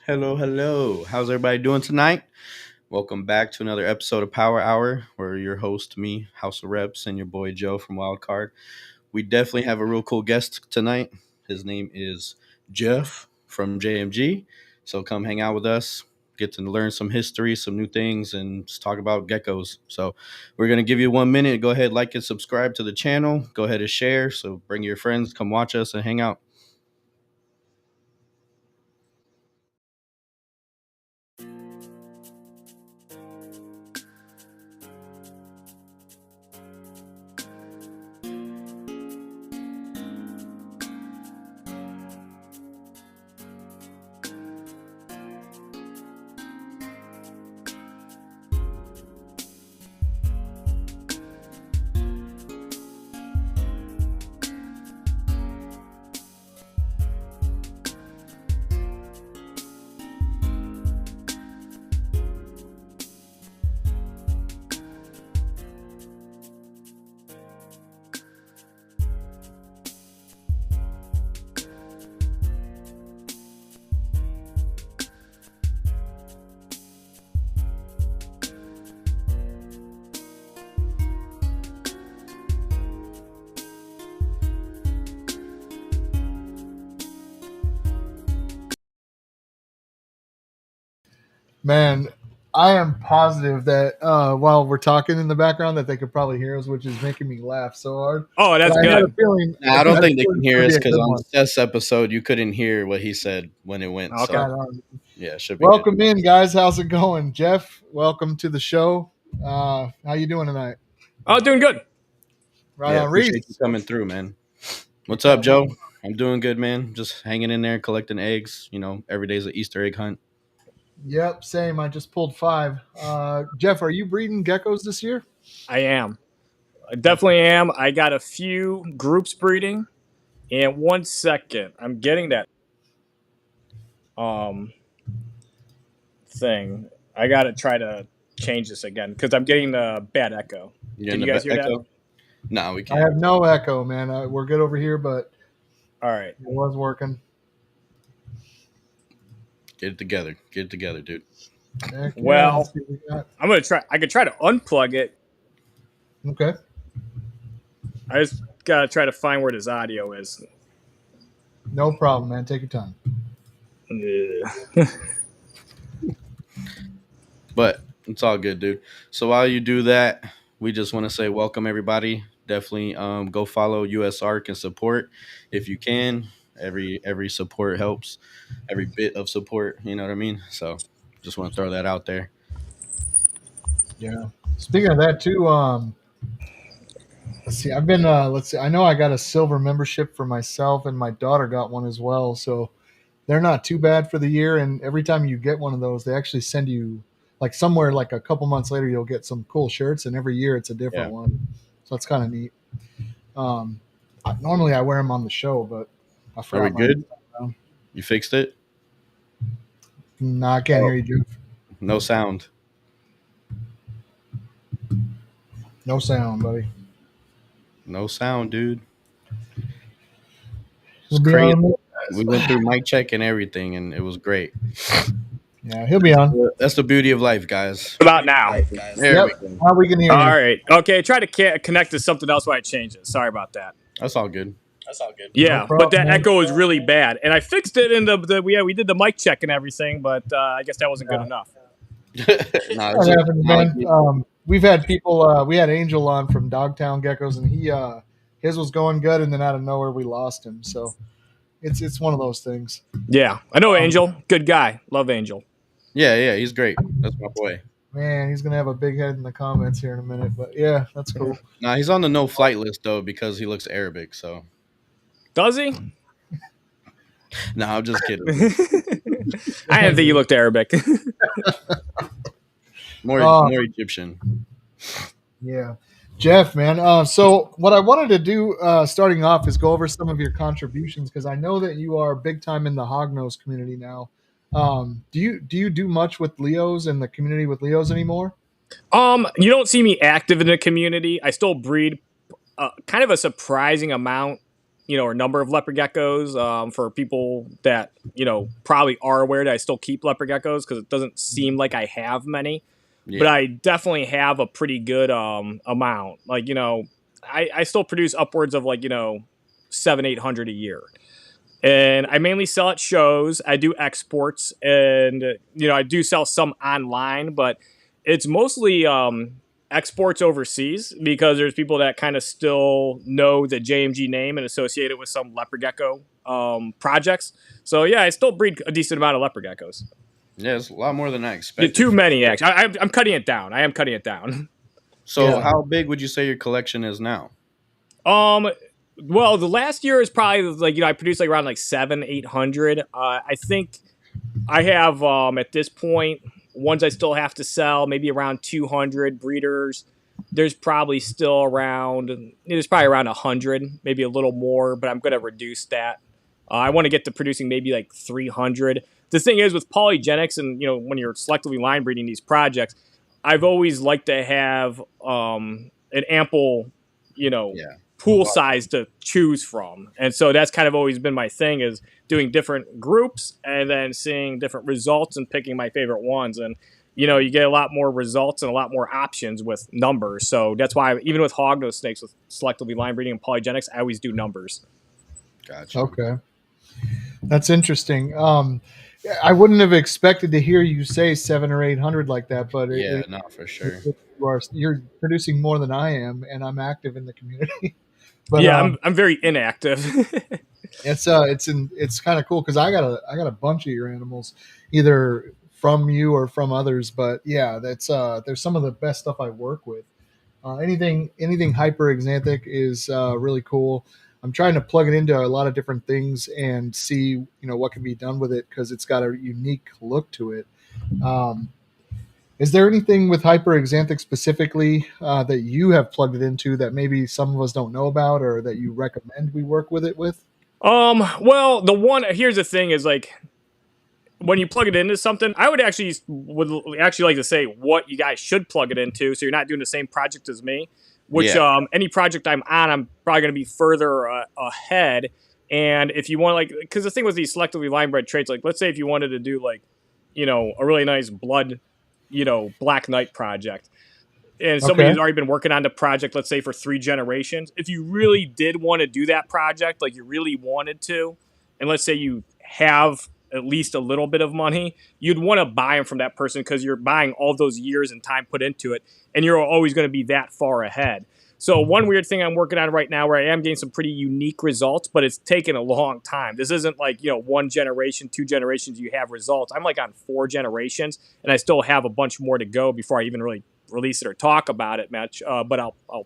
Hello, hello. How's everybody doing tonight? Welcome back to another episode of Power Hour, where your host, me, House of Reps, and your boy Joe from Wildcard. We definitely have a real cool guest tonight. His name is Jeff from JMG. So come hang out with us, get to learn some history, some new things, and just talk about geckos. So we're going to give you 1 minute. Go ahead, like and subscribe to the channel. Go ahead and share. So bring your friends, come watch us and hang out. Man, I am positive that while we're talking in the background that they could probably hear us, which is making me laugh so hard. Oh, that's But I had a good. feeling. Nah, I don't think they feeling can hear it's us gonna be a because good on one. Seth's episode you couldn't hear what he said when it went. Okay. Right So on. yeah, it should be Welcome in, guys. How's it going, Jeff? Welcome to the show. How you doing tonight? Oh, doing good. good. Right Yeah, on, appreciate you Reese. coming through, man. What's up, Joe? I'm doing good, man. Just hanging in there, collecting eggs. You know, every day's an Easter egg hunt. Yep, same. I just pulled 5. Jeff, are you breeding geckos this year? I am. I definitely am. I got a few groups breeding. And 1 second, I'm getting that um thing. I gotta try to change this again because I'm getting the bad echo. You're Can in you the guys hear that? echo? No, we I can't. have no echo, man. We're good over here, but All right. it was working. Get it together. Get it together, dude. Heck yeah, Well, let's see what we got. I'm gonna try. I could try to unplug it. Okay. I just gotta try to find where this audio is. No problem, man. Take your time. Ugh. But it's all good, dude. So while you do that, we just want to say welcome everybody. Definitely go follow US Arc and support if you can. Every support helps. Every bit of support, you know what I mean? So just want to throw that out there. Yeah. Speaking of that too, let's see. I've been let's see. I know I got a silver membership for myself, and my daughter got one as well. So they're not too bad for the year. And every time you get one of those, they actually send you like somewhere like a couple months later, you'll get some cool shirts, and every year it's a different Yeah. one. So it's kind of neat. Normally I wear them on the show, but I Are forgot. we good? You fixed it? No, I can't hear you, Jeff. No sound. No sound, buddy. No sound, dude. He'll It's be crazy. on. We went through mic check and everything, and it was great. Yeah, he'll be on. That's the beauty of life, guys. About now. There Yep. we go. Now we can hear All you. right. Okay. Try to connect to something else while I change it. Sorry about that. That's all good. Yeah, No problem, but that man. echo is really bad, and I fixed it in we did the mic check and everything, but I guess that wasn't good enough. Nah, That it's happens, man. technology. We've had people. We had Angel on from Dogtown Geckos, and his was going good, and then out of nowhere we lost him. So it's one of those things. Yeah, I know Angel, good guy, love Angel. Yeah, he's great. That's my boy. Man, he's gonna have a big head in the comments here in a minute, but yeah, that's cool. Nah, he's on the no flight list though because he looks Arabic. So Does he? nah, I'm just kidding. I didn't think he looked Arabic. More Oh. more Egyptian. Yeah, Jeff, man. So what I wanted to do, starting off, is go over some of your contributions because I know that you are big time in the hognose community now. Do you do much with Leos and the community with Leos anymore? You don't see me active in the community. I still breed kind of a surprising amount or number of leopard geckos. For people that probably are aware that I still keep leopard geckos because it doesn't seem like I have many, but I definitely have a pretty good amount. Like I still produce upwards of 700-800 a year. And I mainly sell at shows. I do exports, and I do sell some online, but it's mostly exports overseas because there's people that kind of still know the JMG name and associate it with some leopard gecko projects. So yeah, I still breed a decent amount of leopard geckos. Yeah, it's a lot more than I expected. Too many, actually. I'm cutting it down. I am cutting it down. So how big would you say your collection is now? Well, the last year is probably I produced around 700-800. I think I have at this point ones I still have to sell, maybe around 200 breeders. There's probably around 100, maybe a little more, but I'm going to reduce that. I want to get to producing maybe 300. The thing is with polygenics and when you're selectively line breeding these projects, I've always liked to have an ample pool size to choose from. And so that's kind of always been my thing, is doing different groups and then seeing different results and picking my favorite ones. And, you get a lot more results and a lot more options with numbers. So that's why even with hognose snakes, with selectively line breeding and polygenics, I always do numbers. Gotcha. Okay. That's interesting. I wouldn't have expected to hear you say 700 or 800 like that, but not for sure. You're producing more than I am, and I'm active in the community. But I'm very inactive. it's kind of cool because I got a bunch of your animals, either from you or from others. But yeah, that's there's some of the best stuff I work with. Anything hyper xanthic is really cool. I'm trying to plug it into a lot of different things and see what can be done with it because it's got a unique look to it. Is there anything with hyper xanthic specifically that you have plugged it into that maybe some of us don't know about, or that you recommend we work with it with? Well, here's the thing is when you plug it into something, I would actually like to say what you guys should plug it into, so you're not doing the same project as me. Which any project I'm on, I'm probably going to be further ahead. And if you want because the thing with these selectively line bred traits, let's say if you wanted to do a really nice blood, Black Knight project, and somebody has already been working on the project, let's say for 3 generations. If you really did want to do that project, you really wanted to, and let's say you have at least a little bit of money, you'd want to buy them from that person because you're buying all those years and time put into it, and you're always going to be that far ahead. So one weird thing I'm working on right now, where I am getting some pretty unique results, but it's taken a long time. This isn't 1 generation, 2 generations you have results. I'm on 4 generations, and I still have a bunch more to go before I even really release it or talk about it much. But I'll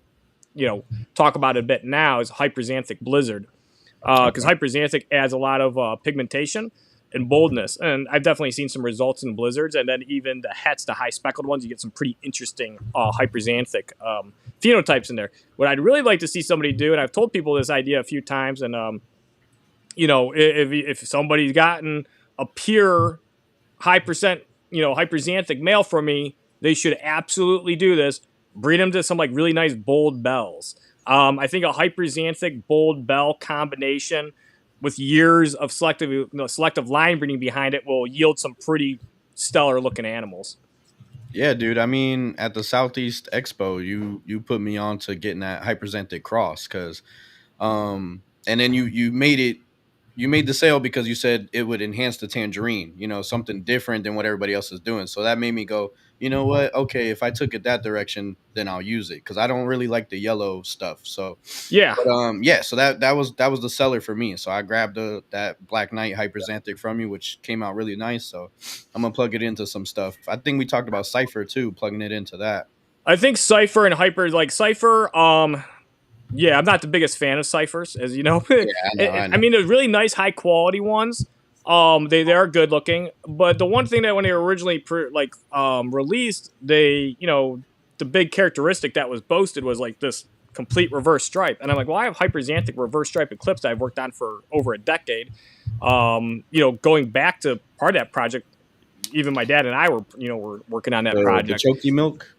talk about it a bit now. Is hyperxanthic blizzard, because hyperxanthic adds a lot of pigmentation and boldness, and I've definitely seen some results in blizzards, and then even the hets, the high speckled ones, you get some pretty interesting hyperxanthic phenotypes in there. What I'd really like to see somebody do, and I've told people this idea a few times, and if somebody's gotten a pure high percent hyperxanthic male from me, they should absolutely do this. Breed them to some really nice bold bells. I think a hyperxanthic bold bell combination with years of selective line breeding behind it will yield some pretty stellar looking animals. Yeah, dude. I mean, at the Southeast Expo, you put me on to getting that hyperxanthic cross because, and then you made the sale because you said it would enhance the tangerine, something different than what everybody else is doing. So that made me go, you know what? Okay, if I took it that direction, then I'll use it because I don't really like the yellow stuff. So yeah, but, so that was the seller for me. So I grabbed that Black Knight hyperxanthic from you, which came out really nice. So I'm gonna plug it into some stuff. I think we talked about Cypher too, plugging it into that. I think Cypher and Hyper, Cypher. Yeah, I'm not the biggest fan of Cyphers, as you know. Yeah, I know. I mean, there's really nice, high quality ones. They are good looking, but the one thing that when they were originally released, the big characteristic that was boasted was this complete reverse stripe, and I'm like, well, I have hyperxanthic reverse stripe eclipse that I've worked on for over a decade. Going back to part of that project, even my dad and I were working on that project. The Choky milk.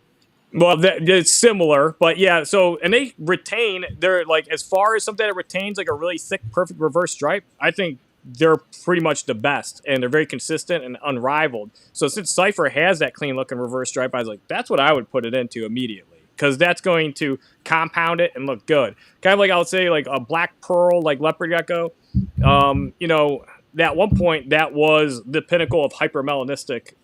Well, it's similar, but yeah. So, and they retain. They're like, as far as something that retains like a really thick, perfect reverse stripe. I think they're pretty much the best, and they're very consistent and unrivaled. So, since Cypher has that clean looking reverse stripe, I was like, that's what I would put it into immediately, because that's going to compound it and look good. Kind of like I would say like a black pearl, like leopard gecko. At one point that was the pinnacle of hypermelanistic,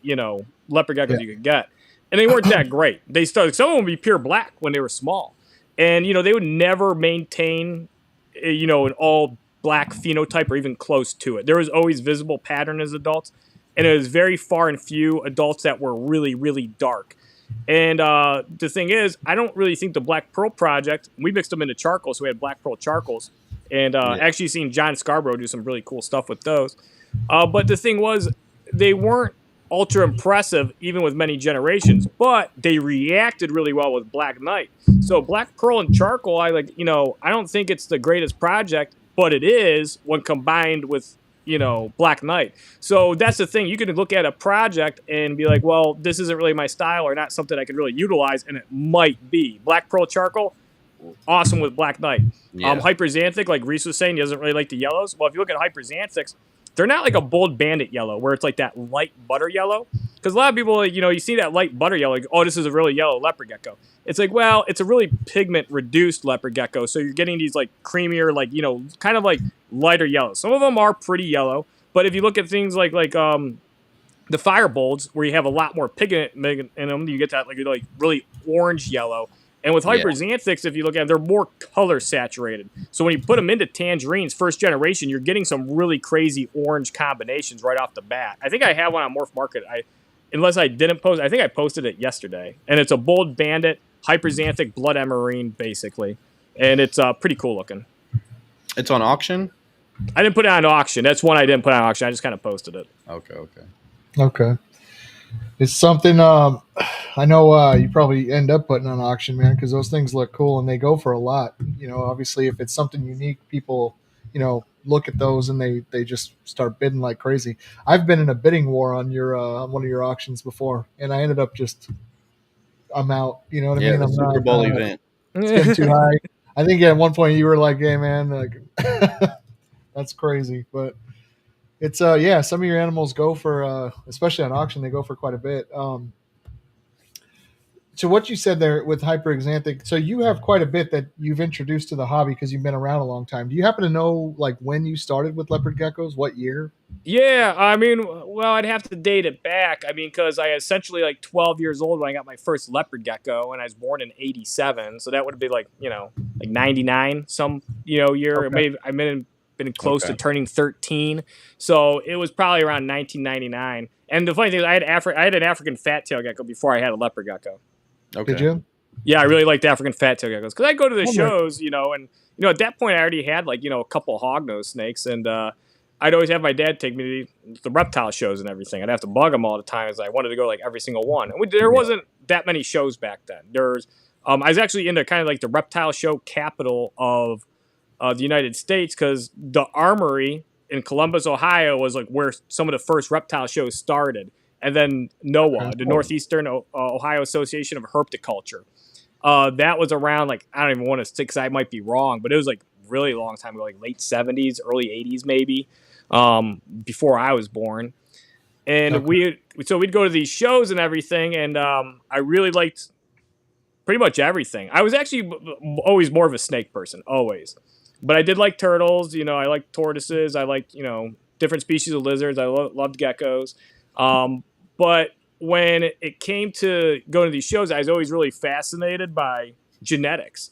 leopard geckos you could get. And they weren't that great. They started, some of them would be pure black when they were small. And, they would never maintain, an all black phenotype or even close to it. There was always visible pattern as adults. And it was very far and few adults that were really, really dark. And the thing is, I don't really think the Black Pearl project, we mixed them into charcoal, so we had Black Pearl charcoals. And actually seen John Scarborough do some really cool stuff with those. But the thing was, they weren't ultra impressive even with many generations, but they reacted really well with Black Knight. So Black Pearl and charcoal, I don't think it's the greatest project, but it is when combined with Black Knight. So that's the thing. You can look at a project and be like, well, this isn't really my style or not something I could really utilize, and it might be. Black Pearl charcoal, awesome with Black Knight. Yeah. Hyperxanthic, like Riys was saying, he doesn't really like the yellows. Well, if you look at hyperxanthics, they're not like a bold bandit yellow where it's like that light butter yellow. Because a lot of people, you see that light butter yellow, like, oh, this is a really yellow leopard gecko. It's like, well, it's a really pigment reduced leopard gecko. So you're getting these like creamier, like, kind of like lighter yellow. Some of them are pretty yellow. But if you look at things like the firebolts, where you have a lot more pigment in them, you get that like really orange yellow. And with hyperxanthics, if you look at them, they're more color saturated. So when you put them into tangerines, first generation, you're getting some really crazy orange combinations right off the bat. I think I have one on Morph Market. Unless I didn't post, I think I posted it yesterday. And it's a bold bandit, hyperxanthic blood emerine, basically. And it's pretty cool looking. It's on auction? I didn't put it on auction. That's one I didn't put on auction. I just kind of posted it. Okay. It's something I know you probably end up putting on auction, man, because those things look cool and they go for a lot. Obviously, if it's something unique, people, look at those and they just start bidding like crazy. I've been in a bidding war on your one of your auctions before, and I ended up I'm out. You know what I mean? I'm Super Bowl event. It's getting too high. I think at one point you were like, "Hey, man, like that's crazy," but. It's some of your animals go for especially on auction, they go for quite a bit. So what you said there with hyperxanthic, so you have quite a bit that you've introduced to the hobby because you've been around a long time. Do you happen to know like when you started with leopard geckos? What year? Yeah, I mean, well, I'd have to date it back. I mean, because I essentially like 12 years old when I got my first leopard gecko, and I was born in '87, so that would be like like '99 some year. Okay. Maybe I been close to turning 13, so it was probably around 1999. And the funny thing is, I had an African fat tail gecko before I had a leopard gecko. Okay. Did you? Yeah, I really liked African fat tail geckos because I go to the shows, and at that point I already had like a couple hognose snakes, and I'd always have my dad take me to the reptile shows and everything. I'd have to bug him all the time as I wanted to go like every single one. And there wasn't that many shows back then. I was actually into kind of like the reptile show capital of the United States, because the Armory in Columbus, Ohio was like where some of the first reptile shows started. And then NOAA, the Northeastern Ohio Association of Herpetoculture. That was around like, I don't even want to say because I might be wrong, but it was like really long time ago, like late 70s, early 80s maybe, before I was born. And we'd go to these shows and everything, and I really liked pretty much everything. I was actually always more of a snake person, always. But I did like turtles, I liked tortoises, I liked, different species of lizards, I loved geckos. But when it came to going to these shows, I was always really fascinated by genetics.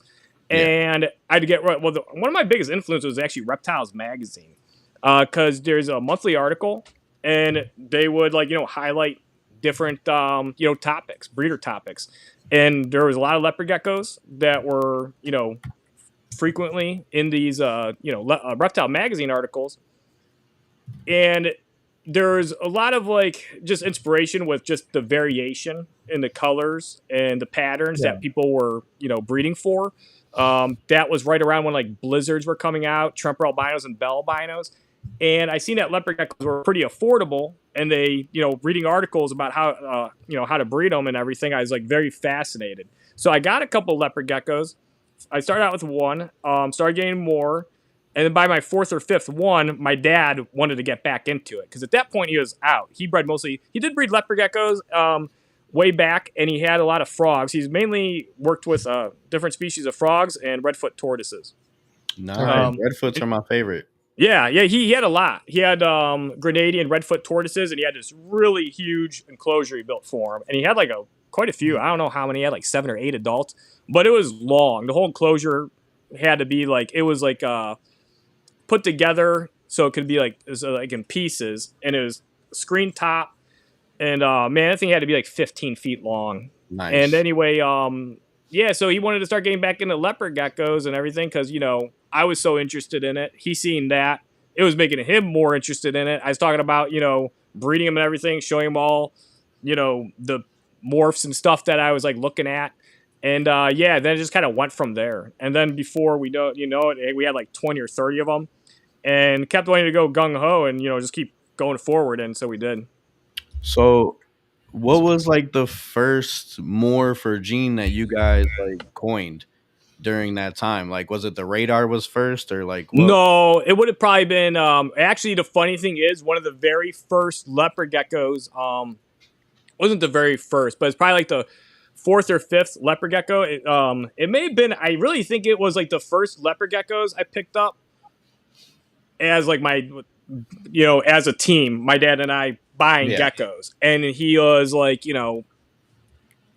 And I'd get, one of my biggest influences was actually Reptiles magazine. Because there's a monthly article, and they would highlight different, topics, breeder topics. And there was a lot of leopard geckos that were, frequently in these reptile magazine articles, and there's a lot of just inspiration with just the variation in the colors and the patterns that people were breeding for. That was right around when blizzards were coming out, Tremper albinos and bell albinos, and I seen that leopard geckos were pretty affordable, and they, reading articles about how, how to breed them and everything, I was like very fascinated. So I got a couple leopard geckos. I started out with one, started getting more, and then by my fourth or fifth one, my dad wanted to get back into it because at that point he was out. He did breed leopard geckos way back, and he had a lot of frogs. He's mainly worked with different species of frogs and redfoot tortoises. Nice. Redfoots are my favorite. Yeah, he had a lot. He had Grenadian redfoot tortoises, and he had this really huge enclosure he built for him. And he had like quite a few. I don't know how many. He had like 7 or 8 adults, but it was long. The whole enclosure had to be put together so it could be like in pieces, and it was screen top. And man, that thing had to be like 15 feet long. Nice. And anyway, so he wanted to start getting back into leopard geckos and everything because I was so interested in it. He seen that. It was making him more interested in it. I was talking about, breeding him and everything, showing him all, the morphs and stuff that I was like looking at. And then it just kind of went from there. And then before we know it, we had like 20 or 30 of them and kept wanting to go gung-ho and, just keep going forward. And so we did. So what was like the first morph or gene that you guys like coined during that time? Like, was it the radar was first or like what? No, it would have probably been actually the funny thing is one of the very first leopard geckos wasn't the very first, but it's probably like the 4th or 5th leopard gecko. It may have been, I really think it was like the first leopard geckos I picked up as like my as a team, my dad and I buying geckos, and he was like,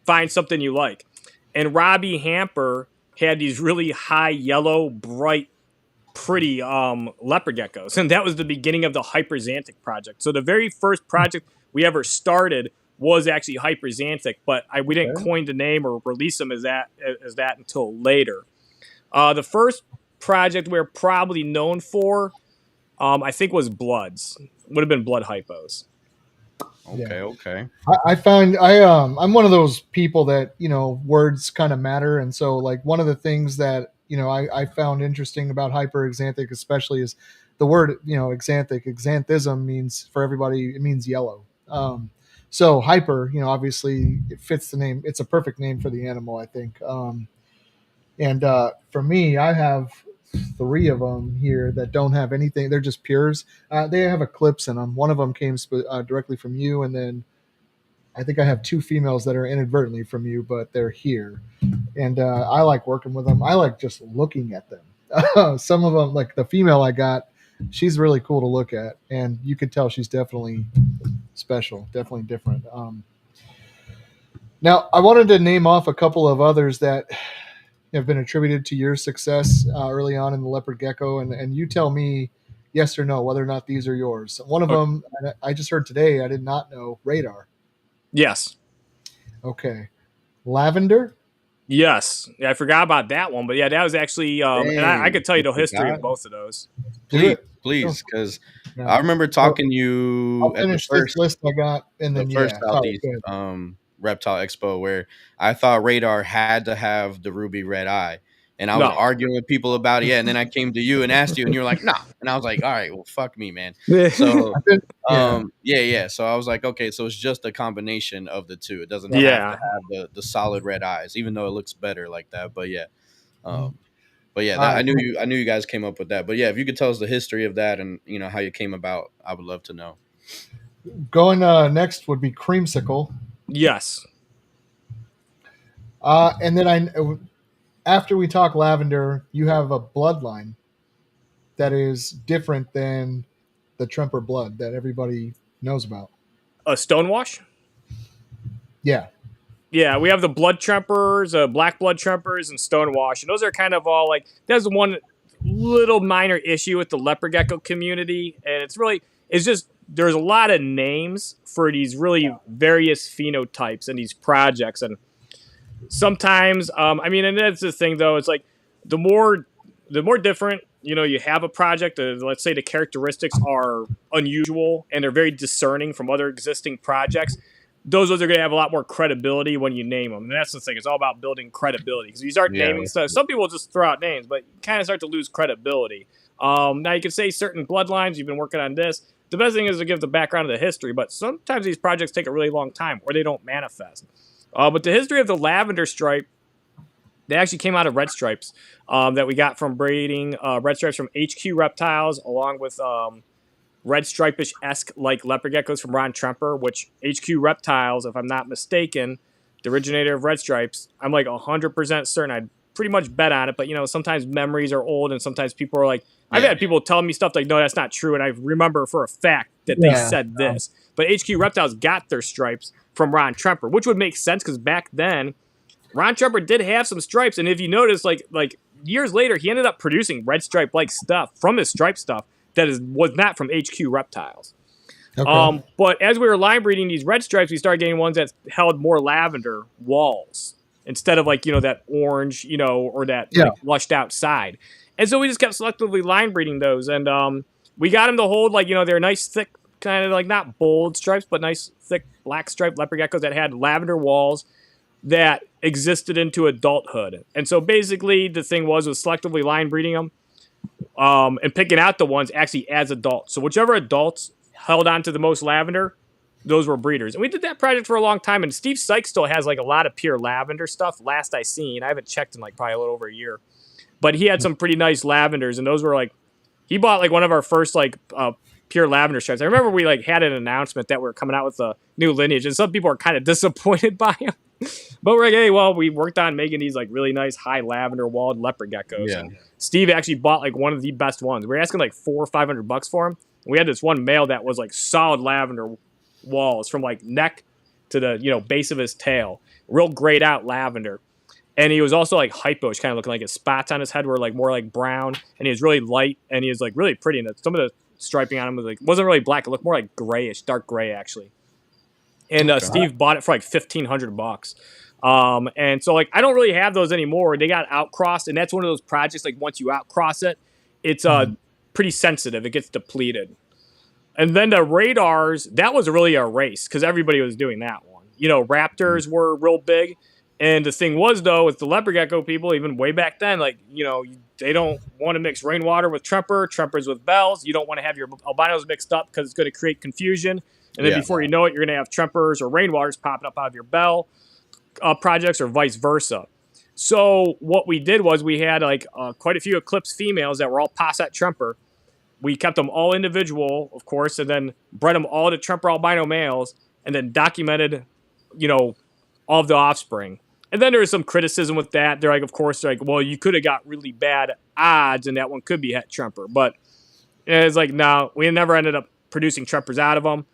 find something you like. And Robbie Hamper had these really high yellow, bright, pretty leopard geckos, and that was the beginning of the Hyper-Xanthic project. So the very first project we ever started was actually Hyper-Xanthic, but we didn't coin the name or release them as that until later. The first project we're probably known for, I think, was Bloods. Would have been Blood Hypos. Okay. I found I'm one of those people that words kind of matter, and so like one of the things that I found interesting about Hyper-Xanthic especially is the word xanthic. Xanthism means, for everybody, it means yellow. So hyper, obviously it fits the name. It's a perfect name for the animal, I think. And for me, I have 3 of them here that don't have anything. They're just pures. They have a clips in them. One of them came directly from you, and then I think I have 2 females that are inadvertently from you, but they're here. And I like working with them. I like just looking at them. Some of them, like the female I got, she's really cool to look at, and you could tell she's definitely special, definitely different. Now, I wanted to name off a couple of others that have been attributed to your success early on in the leopard gecko, and you tell me yes or no whether or not these are yours. One of them I just heard today, I did not know. Radar. Yes. Okay. Lavender. Yes. Yeah, I forgot about that one, but yeah, that was actually and I could tell you the history of both of those. Please, because I remember talking to you I'll finish this list I got, and then the first Southeast Reptile Expo, where I thought Radar had to have the ruby red eye, and I was arguing with people about it. Yeah, and then I came to you and asked you, and you were like, "Nah," and I was like, "All right, well, fuck me, man." So, So I was like, okay, so it's just a combination of the two. It doesn't have to have the solid red eyes, even though it looks better like that. But yeah, I knew you guys came up with that. But yeah, if you could tell us the history of that and how you came about, I would love to know. Going next would be Creamsicle. Yes. And then after we talk lavender, you have a bloodline that is different than the Tremper blood that everybody knows about. A Stonewash? Yeah. Yeah, we have the blood Trempers, black blood Trempers, and Stonewash. And those are kind of all like, there's one little minor issue with the leopard gecko community. And it's just, there's a lot of names for these really various phenotypes and these projects. And sometimes, and that's the thing though, it's like the more different, you have a project, let's say the characteristics are unusual and they're very discerning from other existing projects, those are going to have a lot more credibility when you name them. And that's the thing. It's all about building credibility. Because you start naming stuff. Some people just throw out names, but you kind of start to lose credibility. Now you can say certain bloodlines, you've been working on this. The best thing is to give the background of the history, but sometimes these projects take a really long time or they don't manifest. But the history of the lavender stripe, they actually came out of red stripes that we got from breeding red stripes from HQ Reptiles, along with red stripish-esque like leopard geckos from Ron Tremper, which HQ Reptiles, if I'm not mistaken, the originator of red stripes, I'm like 100% certain. I'd pretty much bet on it, but sometimes memories are old and sometimes people are like, I've had people tell me stuff like, no, that's not true, and I remember for a fact that they said this. But HQ Reptiles got their stripes from Ron Tremper, which would make sense because back then, Ron Tremper did have some stripes, and if you notice, like years later, he ended up producing red stripe-like stuff from his stripe stuff that was not from HQ Reptiles. Okay. But as we were line breeding these red stripes, we started getting ones that held more lavender walls instead of that orange, or that lushed out side. And so we just kept selectively line breeding those, and we got them to hold they're nice, thick, kind of like not bold stripes, but nice, thick black striped leopard geckos that had lavender walls that existed into adulthood. And so basically the thing was selectively line breeding them and picking out the ones actually as adults. So whichever adults held on to the most lavender, those were breeders. And we did that project for a long time. And Steve Sykes still has a lot of pure lavender stuff. Last I seen, I haven't checked in probably a little over a year, but he had some pretty nice lavenders. And those were he bought one of our first pure lavender stripes. I remember we had an announcement that we were coming out with a new lineage, and some people are kind of disappointed by him. But we're like, hey, well, we worked on making these really nice high lavender walled leopard geckos. Yeah. And Steve actually bought one of the best ones. We were asking $400 or $500 for him. And we had this one male that was solid lavender walls from neck to the base of his tail, real grayed out lavender. And he was also hypoish, kind of looking his spots on his head were more brown, and he was really light, and he was really pretty. And some of the striping on him was wasn't really black; it looked more grayish, dark gray actually. And Steve bought it for $1,500. And so I don't really have those anymore. They got outcrossed, and that's one of those projects once you outcross it, it's pretty sensitive. It gets depleted. And then the radars, that was really a race because everybody was doing that one. Raptors were real big. And the thing was, though, with the leopard gecko people, even way back then, they don't want to mix rainwater with Trempers with bells. You don't want to have your albinos mixed up because it's going to create confusion. And then before you know it, you're going to have Trempers or rainwaters popping up out of your bell projects or vice versa. So what we did was we had quite a few Eclipse females that were all Posset Tremper. We kept them all individual, of course, and then bred them all to Tremper albino males and then documented, all of the offspring. And then there was some criticism with that. They're of course, well, you could have got really bad odds and that one could be het Tremper. But it's no, we never ended up producing Trempers out of them.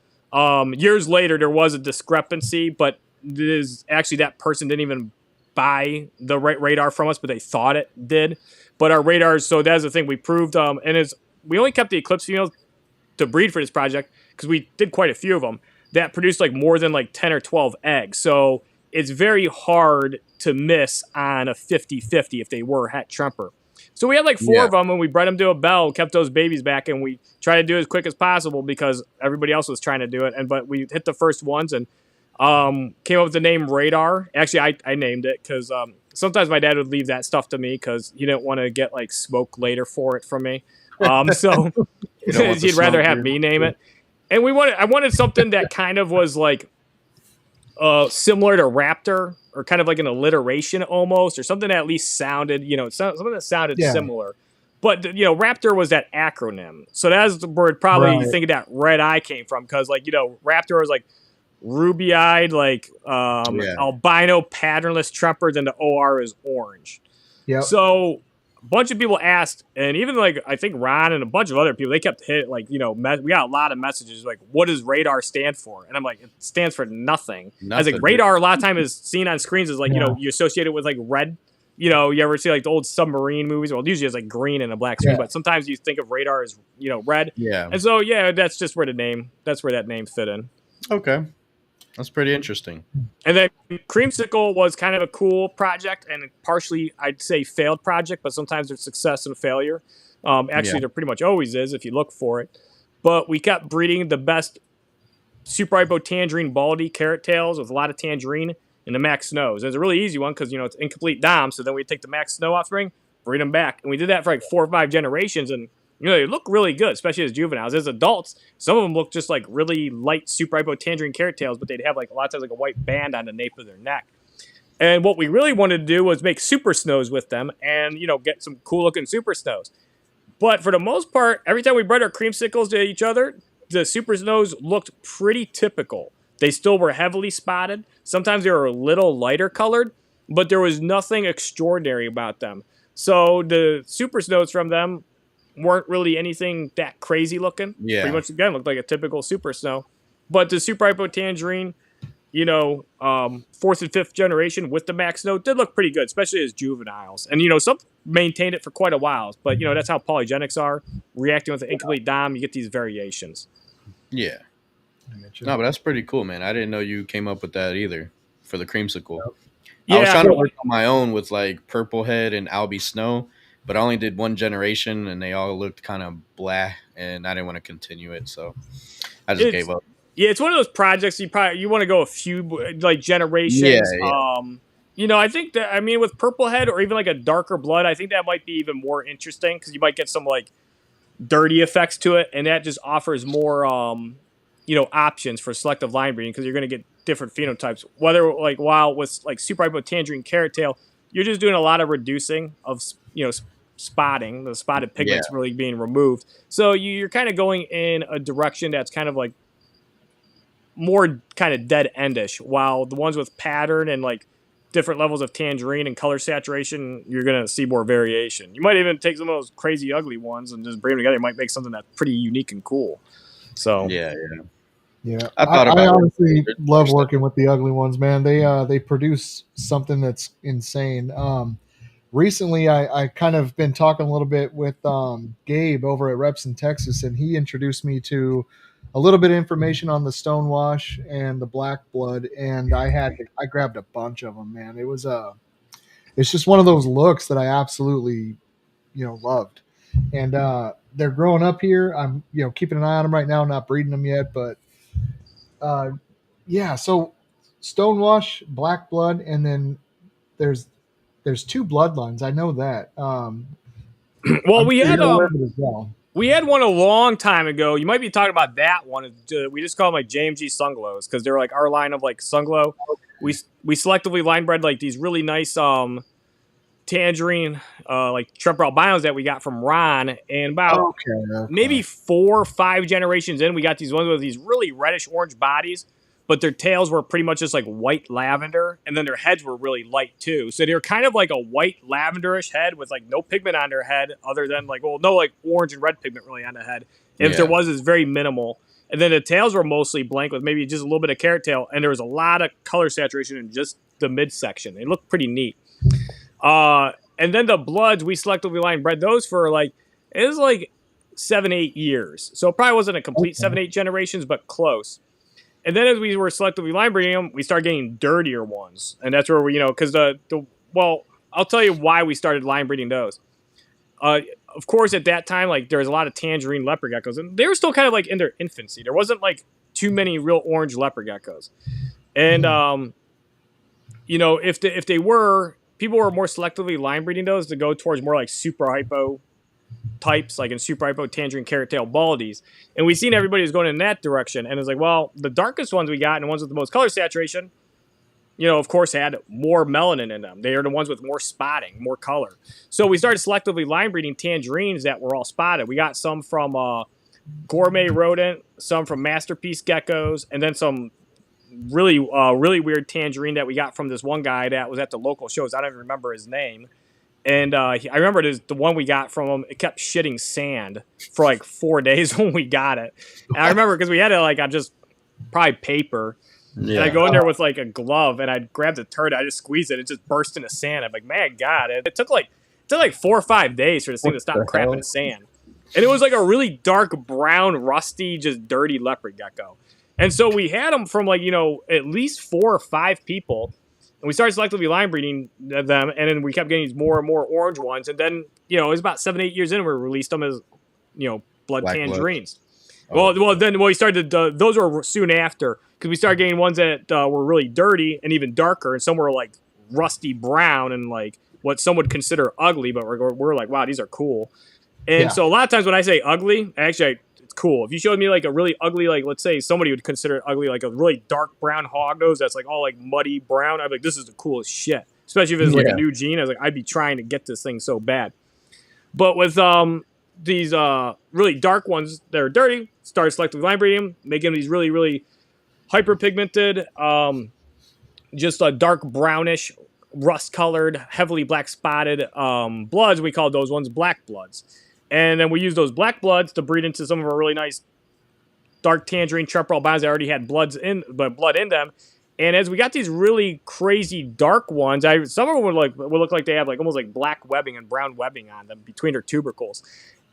Years later, there was a discrepancy, but actually that person didn't even buy the radar from us, but they thought it did. But our radars, so that's the thing we proved, and we only kept the Eclipse females to breed for this project because we did quite a few of them that produced more than 10 or 12 eggs. So it's very hard to miss on a 50-50 if they were het Tremper. So we had 4 of them, and we bred them to a bell, kept those babies back, and we tried to do it as quick as possible because everybody else was trying to do it. But we hit the first ones and came up with the name Radar. Actually, I named it because sometimes my dad would leave that stuff to me because he didn't want to get smoke later for it from me. So he'd rather have me name it. And I wanted something that kind of was similar to Raptor, or kind of an alliteration almost, or something that at least sounded, something that sounded similar. But, Raptor was that acronym. So that's where probably you think that red eye came from. Because, Raptor was ruby-eyed, albino patternless Tremper, then the OR is orange. Yep. So a bunch of people asked, and even I think Ron and a bunch of other people, they kept hitting, we got a lot of messages what does radar stand for? And I'm it stands for nothing. I was radar a lot of time is seen on screens as you associate it with red. You ever see the old submarine movies? Well, usually it's green and a black screen, but sometimes you think of radar as red. Yeah. And so that's just where that name fit in. Okay. That's pretty interesting. And then Creamsicle was kind of a cool project and partially, I'd say, failed project, but sometimes there's success and failure. There pretty much always is if you look for it. But we kept breeding the best Super Hypo Tangerine Baldy carrot tails with a lot of tangerine and the Max Snows. It's a really easy one because, it's incomplete dom, so then we take the Max Snow offspring, breed them back. And we did that for 4 or 5 generations, and they look really good, especially as juveniles. As adults, some of them look just like really light super hypo tangerine carrot tails, but they'd have like a lot of times like a white band on the nape of their neck. And what we really wanted to do was make super snows with them and, get some cool looking super snows. But for the most part, every time we bred our creamsicles to each other, the super snows looked pretty typical. They still were heavily spotted. Sometimes they were a little lighter colored, but there was nothing extraordinary about them. So the super snows from them weren't really anything that crazy looking. Yeah. Pretty much, again, looked like a typical super snow. But the super hypo tangerine, fourth and fifth generation with the max snow did look pretty good, especially as juveniles. And, some maintained it for quite a while. But, that's how polygenics are. Reacting with an incomplete dom, you get these variations. Yeah. No, but that's pretty cool, man. I didn't know you came up with that either for the creamsicle. Yeah, I was trying to work on my own with like Purple Head and Albie Snow, but I only did one generation and they all looked kind of blah, and I didn't want to continue it, so I just gave up. Yeah, it's one of those projects you want to go a few like generations. Yeah. I think that with Purple Head or even like a darker blood, I think that might be even more interesting because you might get some like dirty effects to it, and that just offers more options for selective line breeding because you're going to get different phenotypes. Whether like while with like super hypo tangerine carrot tail, you're just doing a lot of reducing of spotting, the spotted pigments really being removed. So you're kind of going in a direction that's kind of like more kind of dead endish. While the ones with pattern and like different levels of tangerine and color saturation, you're going to see more variation. You might even take some of those crazy ugly ones and just bring them together. You might make something that's pretty unique and cool. So Yeah. I honestly love working with the ugly ones, man. They produce something that's insane. Recently, I kind of been talking a little bit with Gabe over at Reps in Texas, and he introduced me to a little bit of information on the Stonewash and the Black Blood, and I grabbed a bunch of them, man. It's just one of those looks that I absolutely, loved. And they're growing up here. I'm, keeping an eye on them right now, not breeding them yet, but so Stonewash, Black Blood, and then there's two bloodlines. I know that. Well, we had one a long time ago. You might be talking about that one. We just call them like JMG Sunglows because they're like our line of like Sunglow. Okay. We selectively line bred like these really nice tangerine like Tremper albinos that we got from Ron, and about maybe 4 or 5 generations in, we got these ones with these really reddish orange bodies, but their tails were pretty much just like white lavender, and then their heads were really light too. So they were kind of like a white lavenderish head with like no pigment on their head other than like, no like orange and red pigment really on the head. If there was, it's very minimal. And then the tails were mostly blank with maybe just a little bit of carrot tail, and there was a lot of color saturation in just the midsection. They looked pretty neat. And then the bloods, we selectively line bred those for it was like 7-8 years. So it probably wasn't a complete 7-8 generations, but close. And then as we were selectively line breeding them, we started getting dirtier ones. And that's where we, because I'll tell you why we started line breeding those. Of course, at that time, like there was a lot of tangerine leopard geckos, and they were still kind of like in their infancy. There wasn't like too many real orange leopard geckos. And, if they were, people were more selectively line breeding those to go towards more like super hypo types, like in super hypo tangerine carrot tail baldies. And we've seen everybody was going in that direction. And it's like, well, the darkest ones we got and the ones with the most color saturation, of course, had more melanin in them. They are the ones with more spotting, more color. So we started selectively line breeding tangerines that were all spotted. We got some from Gourmet Rodent, some from Masterpiece Geckos, and then some really weird tangerine that we got from this one guy that was at the local shows. I don't even remember his name. And I remember the one we got from him, it kept shitting sand for like 4 days when we got it. And I remember because we had it like on just probably paper. Yeah. And I go in there with like a glove and I'd grab the turd, I just squeeze it, it just burst into sand. I'm like, man, God, it took like 4 or 5 days for this thing to stop crapping in sand. And it was like a really dark brown, rusty, just dirty leopard gecko. And so we had them from like, at least 4 or 5 people. And we started selectively line breeding them. And then we kept getting these more and more orange ones. And then, it was about 7-8 years in, we released them as, blood Black tangerines. Blood. Then we started, those were soon after. Because we started getting ones that were really dirty and even darker. And some were like rusty brown and like what some would consider ugly. But we're like, wow, these are cool. And so a lot of times when I say ugly, actually, it's cool. If you showed me like a really ugly, like let's say somebody would consider it ugly, like a really dark brown hognose that's like all like muddy brown, I'd be like, this is the coolest shit. Especially if it's like a new gene. I was like, I'd be trying to get this thing so bad. But with these really dark ones that are dirty, start selectively line breeding them, making these really, really hyperpigmented, just a dark brownish, rust-colored, heavily black-spotted bloods. We call those ones black bloods. And then we use those black bloods to breed into some of our really nice dark tangerine tremper albinos that already had blood in them. And as we got these really crazy dark ones, some of them would look like they have like almost like black webbing and brown webbing on them between their tubercles.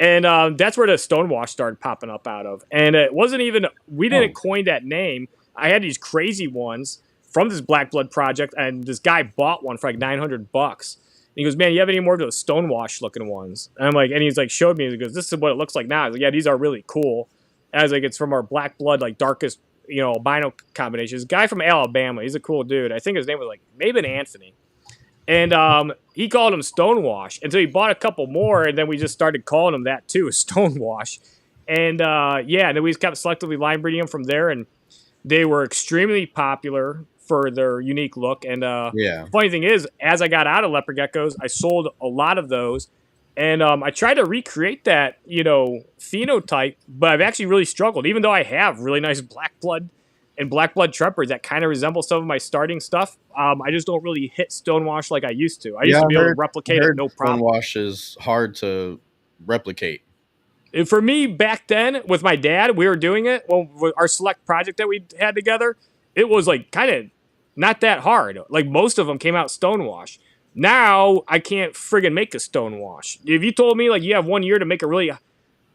And that's where the stonewash started popping up out of. And it wasn't even, we didn't coin that name. I had these crazy ones from this black blood project, and this guy bought one for like $900. And he goes, man, you have any more of those stonewash looking ones? And I'm like, and he's like, showed me, he goes, this is what it looks like now. I was like, yeah, these are really cool. I was like, it's from our black blood, like darkest, albino combinations. Guy from Alabama, he's a cool dude. I think his name was like maybe Anthony. And he called him Stonewash. And so he bought a couple more, and then we just started calling him that too, Stonewash. And and then we just kept selectively line breeding them from there, and they were extremely popular for their unique look. And the funny thing is, as I got out of leopard geckos, I sold a lot of those. And I tried to recreate that, phenotype, but I've actually really struggled, even though I have really nice black blood and black blood treppers that kind of resemble some of my starting stuff. I just don't really hit stonewash like I used to. I used to be able to replicate it, no problem. Stonewash is hard to replicate. And for me, back then, with my dad, we were doing it. Well, with our select project that we had together, it was like kind of not that hard. Like most of them came out stonewash. Now, I can't friggin' make a stonewash. If you told me, like, you have 1 year to make a really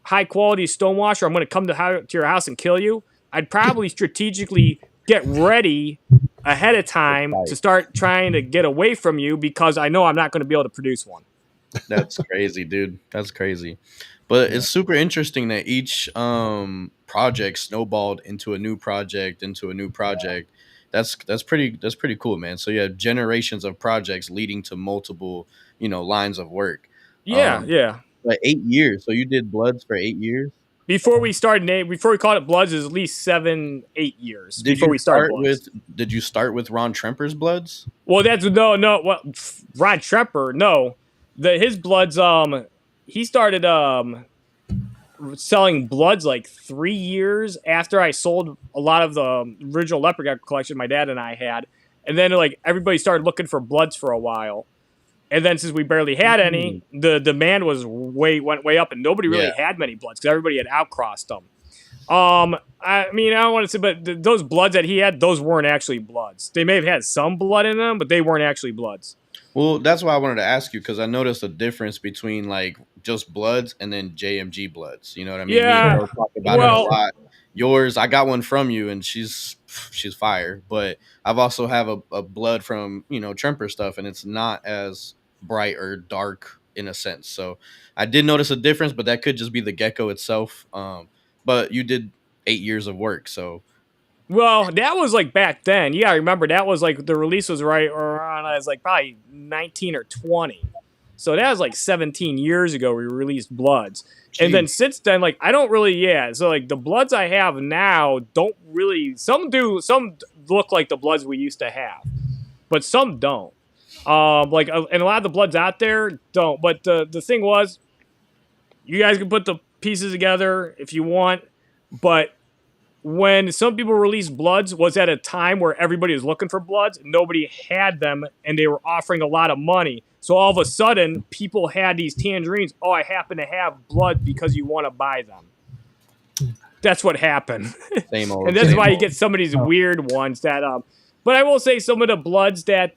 high-quality stonewash, or I'm going to come to your house and kill you, I'd probably strategically get ready ahead of time to start trying to get away from you because I know I'm not going to be able to produce one. That's crazy, dude. That's crazy. But it's super interesting that each project snowballed into a new project, That's pretty cool, man. So you have generations of projects leading to multiple, lines of work. Yeah. Like 8 years. So you did bloods for 8 years? Before we called it bloods, it was at least 7-8 years before we started bloods. Did you start with Ron Tremper's bloods? Well, Ron Tremper, no. His bloods, he started selling bloods like 3 years after I sold a lot of the original leopard gecko collection my dad and I had. And then like everybody started looking for bloods for a while. And then since we barely had any, the demand went way up, and nobody really had many bloods because everybody had outcrossed them. I don't want to say, but those bloods that he had, those weren't actually bloods. They may have had some blood in them, but they weren't actually bloods. Well, that's why I wanted to ask you, because I noticed a difference between like just bloods and then JMG bloods. You know what I mean? Yeah. We talk about it a lot. Yours, I got one from you, and she's fire. But I've also have a blood from Tremper stuff, and it's not as bright or dark in a sense. So I did notice a difference, but that could just be the gecko itself. But you did 8 years of work, so. Well, that was like back then. You gotta remember that was like the release was right around I was like probably 19 or 20. So that was like 17 years ago we released bloods. Jeez. And then since then, like I don't really So like the bloods I have now don't really some look like the bloods we used to have. But some don't. And a lot of the bloods out there don't. But the thing was, you guys can put the pieces together if you want, but when some people released bloods was at a time where everybody was looking for bloods, nobody had them, and they were offering a lot of money. So all of a sudden, people had these tangerines. Oh, I happen to have blood because you want to buy them. That's what happened. Same old. And that's why you get some of these weird ones that. But I will say some of the bloods that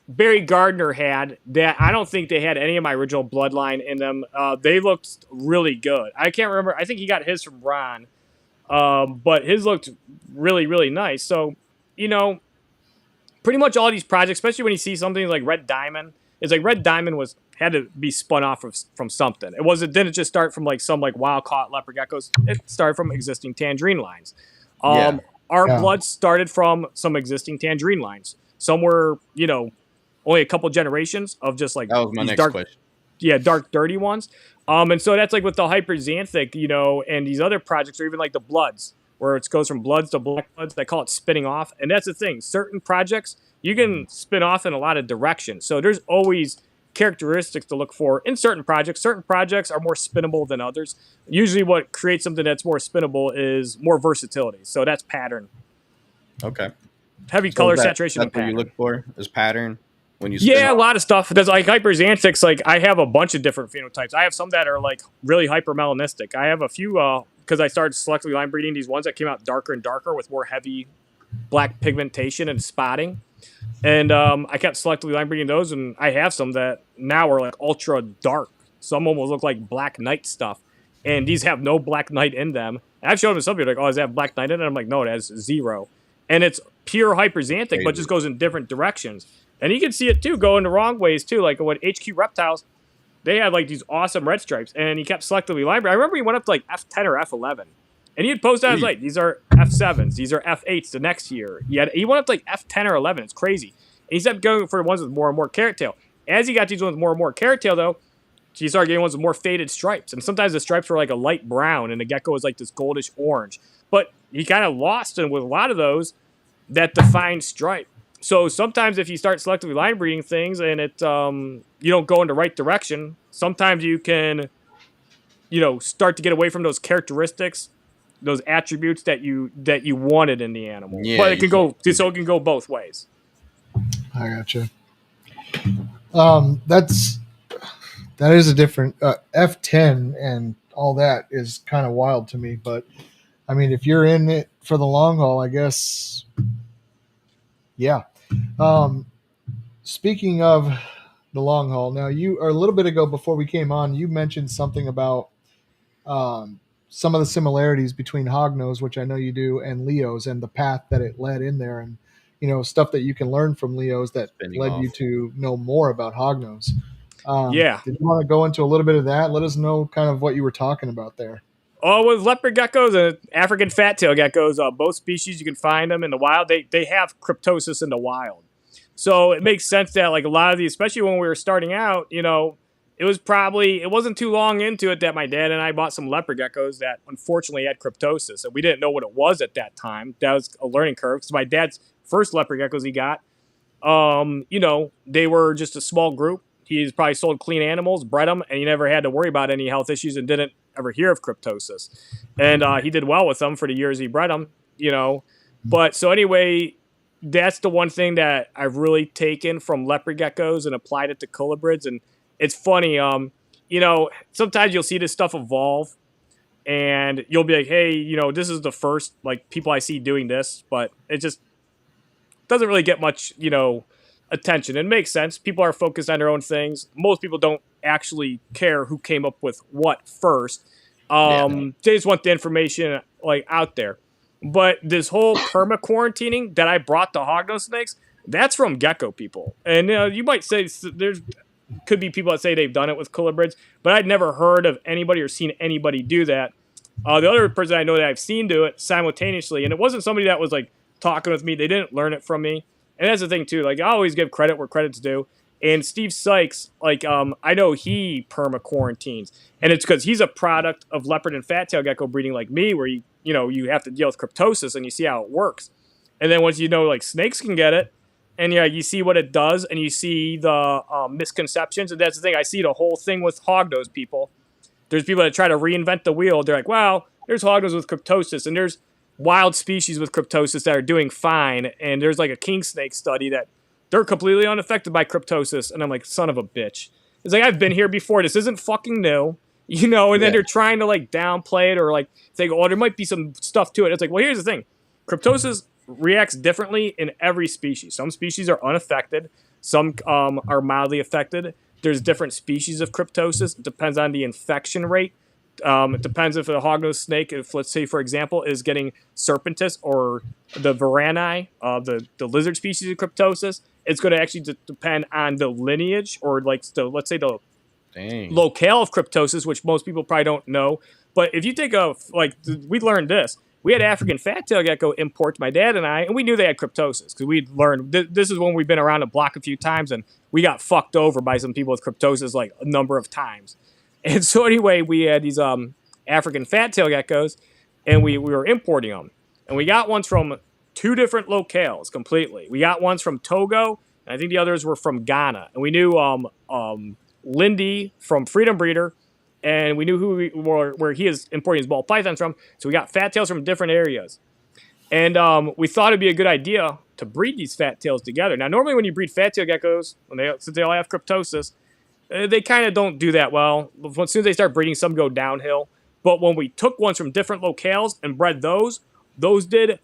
Barry Gardner had that I don't think they had any of my original bloodline in them. They looked really good. I can't remember. I think he got his from Ron, but his looked really, really nice. So, pretty much all these projects, especially when you see something like Red Diamond, it's like Red Diamond had to be spun off from something. Didn't just start from like some like wild caught leopard geckos. It started from existing tangerine lines. Our blood started from some existing tangerine lines. Some were, only a couple generations of just like that was my next question. dark, dirty ones. And so that's like with the hyper xanthic, and these other projects, or even like the bloods, where it goes from bloods to black bloods. They call it spinning off, and that's the thing. Certain projects you can spin off in a lot of directions. So there's always characteristics to look for in certain projects. Certain projects are more spinnable than others. Usually, what creates something that's more spinnable is more versatility. So that's pattern. Okay. Heavy color saturation. That's what you look for is pattern. When you a lot of stuff. There's like hyperxanthics. Like I have a bunch of different phenotypes. I have some that are like really hypermelanistic. I have a few because I started selectively line breeding these ones that came out darker and darker with more heavy black pigmentation and spotting. And I kept selectively line breeding those, and I have some that now are like ultra dark. Some almost look like black knight stuff, and these have no black knight in them. And I've shown them to some people like, "Oh, does that have black knight in it?" I'm like, "No, it has 0," and it's pure hyperxanthic, but just goes in different directions. And you can see it too go in the wrong ways too. Like when HQ Reptiles, they had like these awesome red stripes, and he kept selectively line breeding. I remember he went up to like F10 or F11. And he'd post out, like, these are F7s, these are F8s the next year. He went up to like F10 or 11. It's crazy. And he kept going for the ones with more and more carrot tail. As he got these ones with more and more carrot tail, though, he started getting ones with more faded stripes. And sometimes the stripes were like a light brown, and the gecko was like this goldish orange. But he kind of lost with a lot of those that defined stripe. So sometimes if you start selectively line breeding things and it you don't go in the right direction, sometimes you can, start to get away from those characteristics, those attributes that you wanted in the animal. Yeah, but it can go both ways. I gotcha. That is a different F10 and all that is kind of wild to me. But I mean, if you're in it for the long haul, I guess. Yeah. Speaking of the long haul, now a little bit ago before we came on, you mentioned something about some of the similarities between hognose, which I know you do, and Leos, and the path that it led in there, and stuff that you can learn from Leos that led you to know more about hognose. Did you want to go into a little bit of that? Let us know kind of what you were talking about there. Oh, with leopard geckos and African fat tail geckos, both species you can find them in the wild. They have cryptosis in the wild, so it makes sense that like a lot of these, especially when we were starting out, it wasn't too long into it that my dad and I bought some leopard geckos that unfortunately had cryptosis, and we didn't know what it was at that time. That was a learning curve because my dad's first leopard geckos he got, they were just a small group. He's probably sold clean animals, bred them, and he never had to worry about any health issues and didn't ever hear of cryptosis. And he did well with them for the years he bred them, But so anyway, that's the one thing that I've really taken from leopard geckos and applied it to colubrids. And it's funny, sometimes you'll see this stuff evolve and you'll be like, hey, this is the first like people I see doing this, but it just doesn't really get much, attention. It makes sense. People are focused on their own things. Most people don't actually care who came up with what first. They just want the information like out there. But this whole perma quarantining that I brought to hognose snakes, that's from gecko people. And you might say could be people that say they've done it with colubrids, but I'd never heard of anybody or seen anybody do that. The other person I know that I've seen do it simultaneously, and it wasn't somebody that was like talking with me. They didn't learn it from me. And that's the thing too. Like I always give credit where credit's due. And Steve Sykes, like I know he perma quarantines, and it's because he's a product of leopard and fat tail gecko breeding like me, where you have to deal with cryptosis and you see how it works. And then once like snakes can get it, and you see what it does, and you see the misconceptions. And that's the thing. I see the whole thing with hognose people. There's people that try to reinvent the wheel. They're like, wow, there's hognose with cryptosis, and there's wild species with cryptosis that are doing fine. And there's like a king snake study that they're completely unaffected by cryptosis. And I'm like, son of a bitch. It's like, I've been here before. This isn't fucking new, and then they're trying to like downplay it or like say, oh, there might be some stuff to it. It's like, well, here's the thing. Cryptosis reacts differently in every species. Some species are unaffected. Some are mildly affected. There's different species of cryptosis. It depends on the infection rate. It depends if a hognose snake, if let's say, for example, is getting serpentis or the varani, the lizard species of cryptosis, it's going to actually depend on the lineage or like let's say the locale of cryptosis, which most people probably don't know. But if you take we learned this, we had African fat-tailed gecko import to my dad and I, and we knew they had cryptosis because we'd learned. This is when we've been around the block a few times, and we got fucked over by some people with cryptosis like a number of times. And so anyway, we had these African fat-tailed geckos, and we were importing them, and we got ones from 2 different locales completely. We got ones from Togo, and I think the others were from Ghana, and we knew Lindy from Freedom Breeder, and we knew where he is importing his ball pythons from. So we got fat tails from different areas, and we thought it'd be a good idea to breed these fat tails together. Now, normally when you breed fat tail geckos, since they all have cryptosis, they kind of don't do that well. As soon as they start breeding, some go downhill. But when we took ones from different locales and bred those did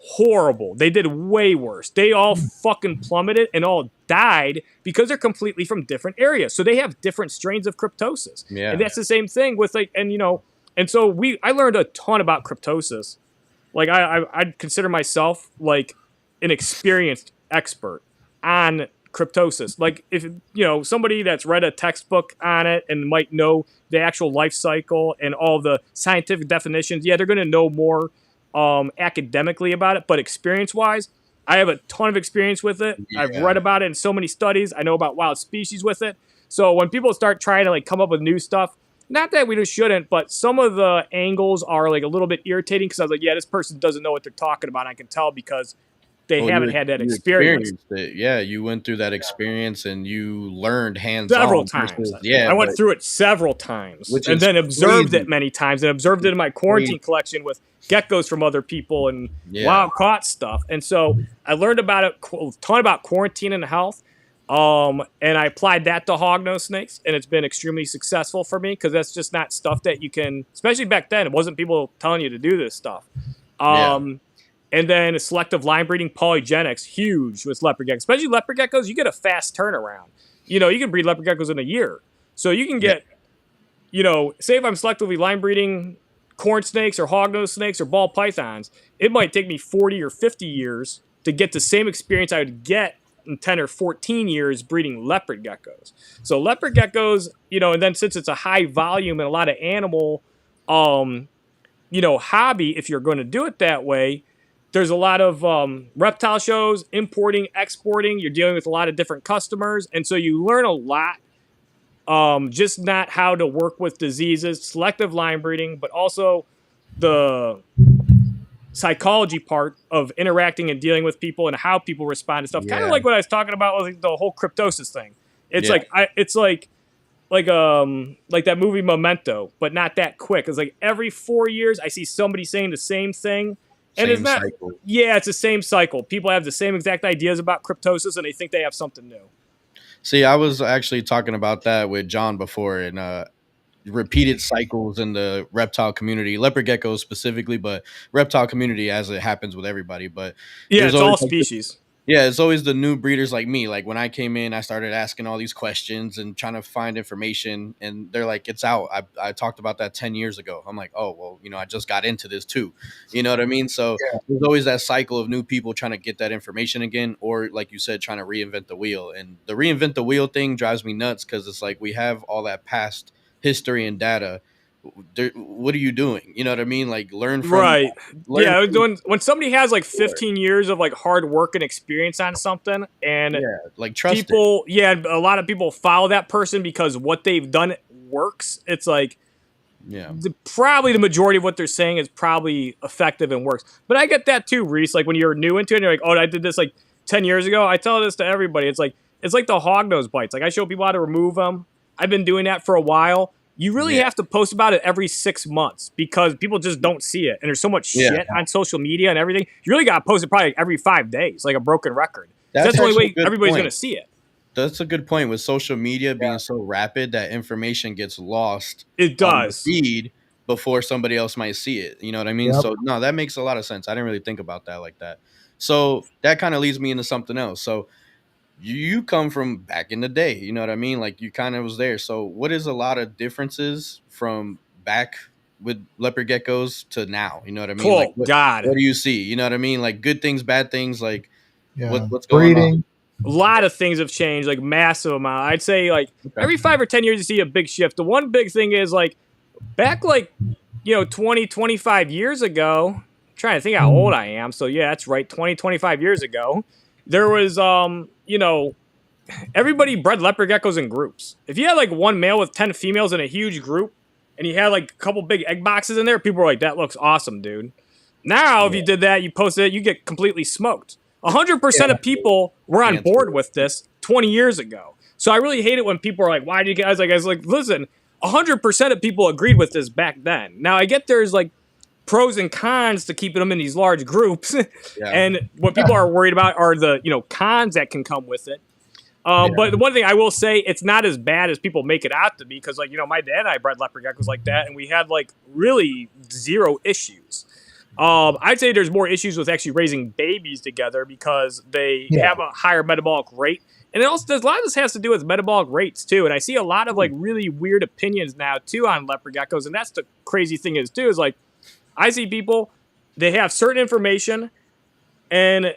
horrible. They did way worse. They all fucking plummeted and all died because they're completely from different areas. So they have different strains of cryptosis. Yeah. And that's the same thing with and so I learned a ton about cryptosis. Like I'd consider myself like an experienced expert on cryptosis. Like if somebody that's read a textbook on it and might know the actual life cycle and all the scientific definitions, they're going to know more academically about it, but experience-wise, I have a ton of experience with it. Yeah. I've read about it in so many studies. I know about wild species with it. So when people start trying to like come up with new stuff, not that we just shouldn't, but some of the angles are like a little bit irritating because I was like, this person doesn't know what they're talking about. I can tell because they haven't had that experience. Yeah, you went through that experience and you learned hands-on. Several times. I went through it several times and then observed it many times and observed it in my quarantine collection with geckos from other people and wild caught stuff. And so I learned about it, a ton about quarantine and health. And I applied that to hognose snakes, and it's been extremely successful for me because that's just not stuff that you can, especially back then, it wasn't people telling you to do this stuff. And then selective line breeding, polygenics, huge with leopard geckos. Especially leopard geckos, you get a fast turnaround. You can breed leopard geckos in a year. So you can get, say if I'm selectively line breeding corn snakes or hognose snakes or ball pythons, it might take me 40 or 50 years to get the same experience I would get in 10 or 14 years breeding leopard geckos. So leopard geckos, and then since it's a high volume and a lot of animal, hobby, if you're going to do it that way, there's a lot of reptile shows, importing, exporting. You're dealing with a lot of different customers. And so you learn a lot, just not how to work with diseases, selective line breeding, but also the psychology part of interacting and dealing with people and how people respond to stuff. Kind of like what I was talking about with the whole cryptosis thing. It's like that movie Memento, but not that quick. It's like every 4 years I see somebody saying the same thing. And it's not, cycle. It's the same cycle. People have the same exact ideas about cryptosis, and they think they have something new. See, I was actually talking about that with John before, and repeated cycles in the reptile community, leopard geckos specifically, but reptile community as it happens with everybody. But it's all species. It's always the new breeders like me. Like when I came in, I started asking all these questions and trying to find information, and they're like, it's out. I talked about that 10 years ago. I'm like, oh, well, I just got into this too. You know what I mean? So there's always that cycle of new people trying to get that information again, or like you said, trying to reinvent the wheel. And the reinvent the wheel thing drives me nuts because it's like we have all that past history and data. What are you doing? You know what I mean? Like learn from when somebody has like 15 years of like hard work and experience on something, and like trust people, a lot of people follow that person because what they've done works. It's like probably the majority of what they're saying is probably effective and works. But I get that too, Reese. Like when you're new into it, and you're like, oh, I did this like 10 years ago. I tell this to everybody. It's like the hognose bites. Like I show people how to remove them. I've been doing that for a while. You really have to post about it every 6 months because people just don't see it. And there's so much shit on social media and everything. You really got to post it probably every 5 days, like a broken record. That's the only way everybody's going to see it. That's a good point. With social media being so rapid that information gets lost. It does. On the feed before somebody else might see it. You know what I mean? Yep. So, no, that makes a lot of sense. I didn't really think about that like that. So that kind of leads me into something else. So you come from back in the day, you know what I mean? Like you kind of was there. So what is a lot of differences from back with leopard geckos to now? You know what I mean? Oh, like, God. What do you see? You know what I mean? Like good things, bad things, like what's going on? A lot of things have changed, like massive amount. I'd say like every 5 or 10 years you see a big shift. The one big thing is like back like 20, 25 years ago, I'm trying to think how old I am. So yeah, that's right. 20, 25 years ago, there was, everybody bred leopard geckos in groups. If you had like one male with 10 females in a huge group and you had like a couple big egg boxes in there, people were like, that looks awesome, dude. Now, if you did that, you posted it, you get completely smoked. 100% of people were on board with this 20 years ago. So I really hate it when people are like, why do you guys like, I was like, listen, 100% of people agreed with this back then. Now I get there's like pros and cons to keeping them in these large groups. And what people are worried about are the, cons that can come with it. But the one thing I will say, it's not as bad as people make it out to be. Cause like, my dad and I bred leopard geckos like that. And we had like really zero issues. I'd say there's more issues with actually raising babies together because they have a higher metabolic rate. And it also, there's a lot of this has to do with metabolic rates too. And I see a lot of like really weird opinions now too on leopard geckos. And that's the crazy thing is too, is like, I see people, they have certain information and,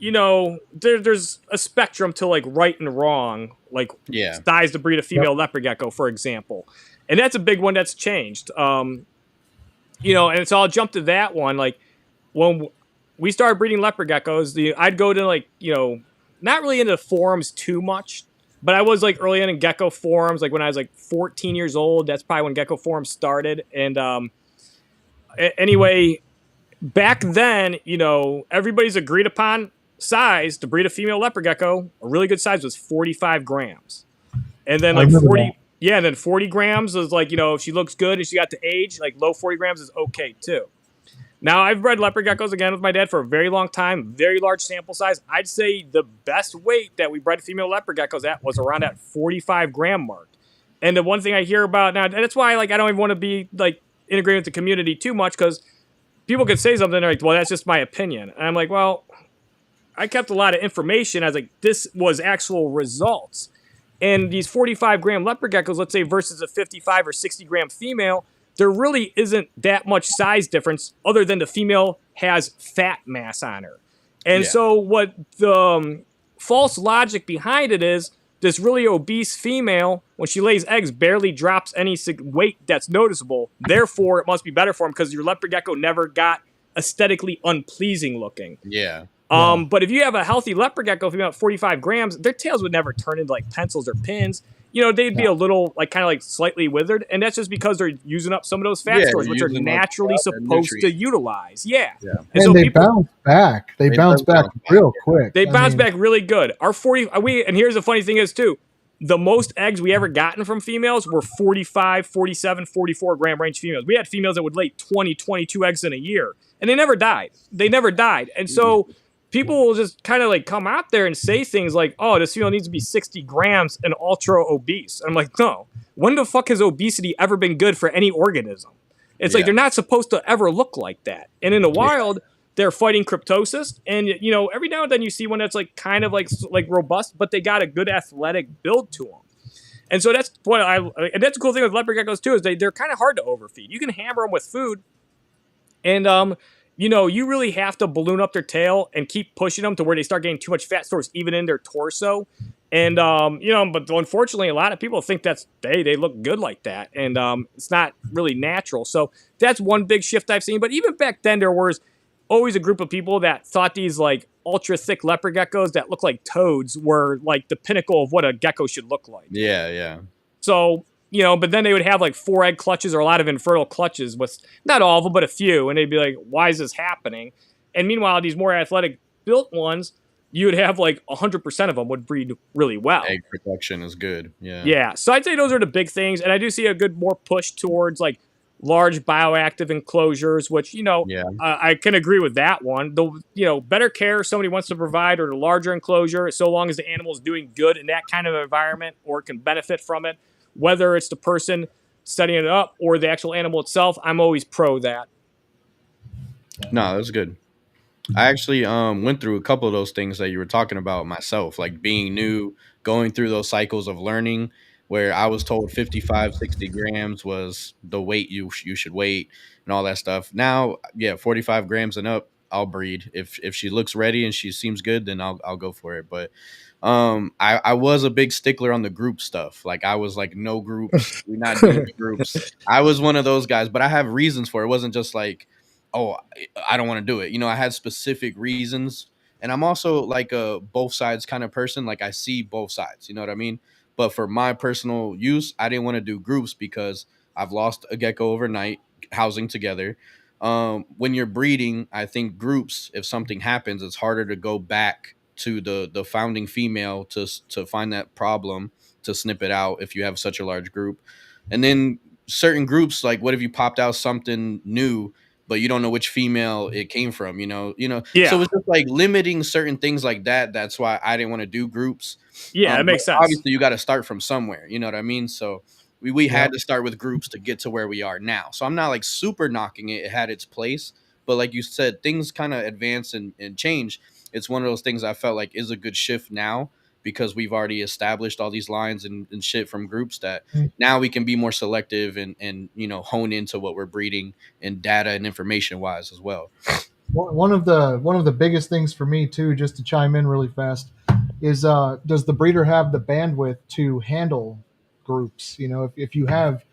there's a spectrum to like right and wrong, like size to breed a female leopard gecko, for example. And that's a big one that's changed. And so I'll jump to that one. Like when we started breeding leopard geckos, I'd go to like, not really into forums too much, but I was like early in gecko forums, like when I was like 14 years old. That's probably when gecko forums started. And anyway, back then, everybody's agreed upon size to breed a female leopard gecko. A really good size was 45 grams. And then like 40, and then 40 grams is like, if she looks good and she got to age, like low 40 grams is okay too. Now, I've bred leopard geckos again with my dad for a very long time, very large sample size. I'd say the best weight that we bred female leopard geckos at was around that 45 gram mark. And the one thing I hear about now, and that's why like I don't even want to be like integrated with the community too much, because people could say something, they're like, well, that's just my opinion. And I'm like, well, I kept a lot of information. I was like, this was actual results. And these 45 gram leopard geckos, let's say, versus a 55 or 60 gram female, there really isn't that much size difference other than the female has fat mass on her. And so what the false logic behind it is, this really obese female, when she lays eggs, barely drops any weight that's noticeable. Therefore, it must be better for him because your leopard gecko never got aesthetically unpleasing looking. But if you have a healthy leopard gecko female at 45 grams, their tails would never turn into like pencils or pins. They'd be a little like kind of like slightly withered, and that's just because they're using up some of those fat stores, which are naturally supposed to utilize. And so they bounce back. They bounce back real quick. They bounce back really good. Our 40, and here's the funny thing is too, the most eggs we ever gotten from females were 45, 47, 44 gram range females. We had females that would lay 20, 22 eggs in a year, and they never died. And so people will just kind of like come out there and say things like, oh, this female needs to be 60 grams and ultra obese. And I'm like, no, when the fuck has obesity ever been good for any organism? It's like, they're not supposed to ever look like that. And in the wild, they're fighting cryptosis. And, every now and then you see one that's like kind of like robust, but they got a good athletic build to them. And so that's what and that's the cool thing with leopard geckos too, is they're kind of hard to overfeed. You can hammer them with food and, you really have to balloon up their tail and keep pushing them to where they start getting too much fat stores even in their torso. And, but unfortunately, a lot of people think they look good like that. And it's not really natural. So that's one big shift I've seen. But even back then, there was always a group of people that thought these like ultra thick leopard geckos that look like toads were like the pinnacle of what a gecko should look like. So, but then they would have like 4 egg clutches or a lot of infertile clutches with not all of them, but a few. And they'd be like, why is this happening? And meanwhile, these more athletic built ones, you would have like 100% of them would breed really well. Egg production is good. Yeah. So I'd say those are the big things. And I do see a good more push towards like large bioactive enclosures, which, I can agree with that one. The, better care somebody wants to provide or the larger enclosure, so long as the animal is doing good in that kind of environment or can benefit from it. Whether it's the person setting it up or the actual animal itself, I'm always pro that. No, that's good. I actually went through a couple of those things that you were talking about myself, like being new, going through those cycles of learning where I was told 55, 60 grams was the weight you should weight and all that stuff. Now, 45 grams and up, I'll breed. If she looks ready and she seems good, then I'll go for it. But I was a big stickler on the group stuff. Like I was like, no groups, we're not doing groups. I was one of those guys, but I have reasons for it. It wasn't just like, oh, I don't want to do it. I had specific reasons. And I'm also like a both sides kind of person. Like I see both sides, you know what I mean? But for my personal use, I didn't want to do groups because I've lost a gecko overnight housing together. When you're breeding, I think groups, if something happens, it's harder to go back to the founding female to find that problem, to snip it out if you have such a large group. And then certain groups, like what if you popped out something new but you don't know which female it came from, so Yeah. it's just like limiting certain things like that. That's why I didn't want to do groups. Yeah, it But makes sense. obviously you got to start from somewhere, you know what I mean? So we Yeah. had to start with groups to get to where we are now. So I'm not like super knocking it. It had its place, but like you said, things kind of advance and change. It's one of those things I felt like is a good shift now, because we've already established all these lines and shit from groups, that Mm. now we can be more selective and hone into what we're breeding and data and information wise as well. One of the biggest things for me too, just to chime in really fast, is does the breeder have the bandwidth to handle groups? If you have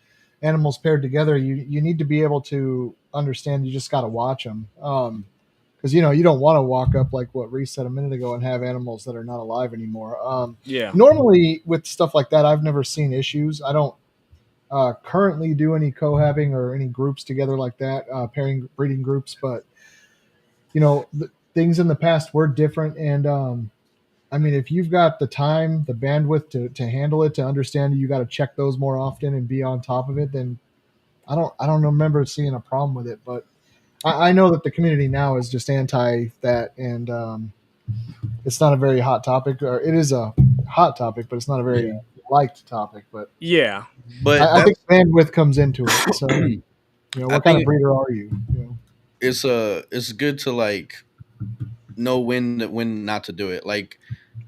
animals paired together, you need to be able to understand. You just got to watch them, because you don't want to walk up, like what Reese said a minute ago, and have animals that are not alive anymore. Yeah. Normally with stuff like that, I've never seen issues. I don't currently do any cohabbing or any groups together like that, pairing breeding groups, but things in the past were different. And I mean, if you've got the time, the bandwidth to handle it, to understand you got to check those more often and be on top of it, then I don't remember seeing a problem with it. But I know that the community now is just anti that, and it's not a very hot topic, or it is a hot topic, but it's not a very liked topic. But Yeah. But I think bandwidth comes into it. So I what kind of think breeder are you? it's good to like know when not to do it. Like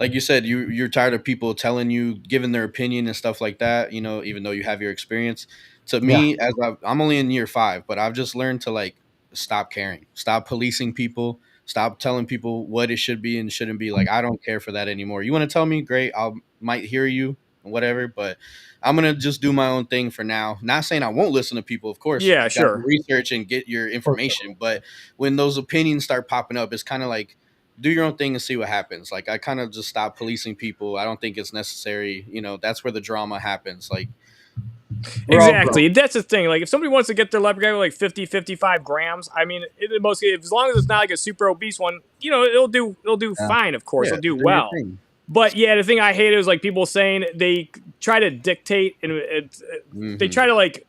you said, you're tired of people telling you, giving their opinion and stuff like that. Even though you have your experience. To me, as I'm only in year 5, but I've just learned to like stop caring, stop policing people, stop telling people what it should be and shouldn't be. Like I don't care for that anymore. You want to tell me, great, might hear you and whatever, but I'm gonna just do my own thing for now. Not saying I won't listen to people. Of course, Yeah, you got to sure. research and get your information. But when those opinions start popping up, it's kind of like, do your own thing and see what happens. Like I kind of just stop policing people. I don't think it's necessary. That's where the drama happens. Like Exactly. That's the thing. Like if somebody wants to get their leopard gecko like 50, 55 grams, I mean, as long as it's not like a super obese one, it'll do fine. Of course, it'll do well. But yeah, the thing I hate is like people saying they try to dictate, and they try to like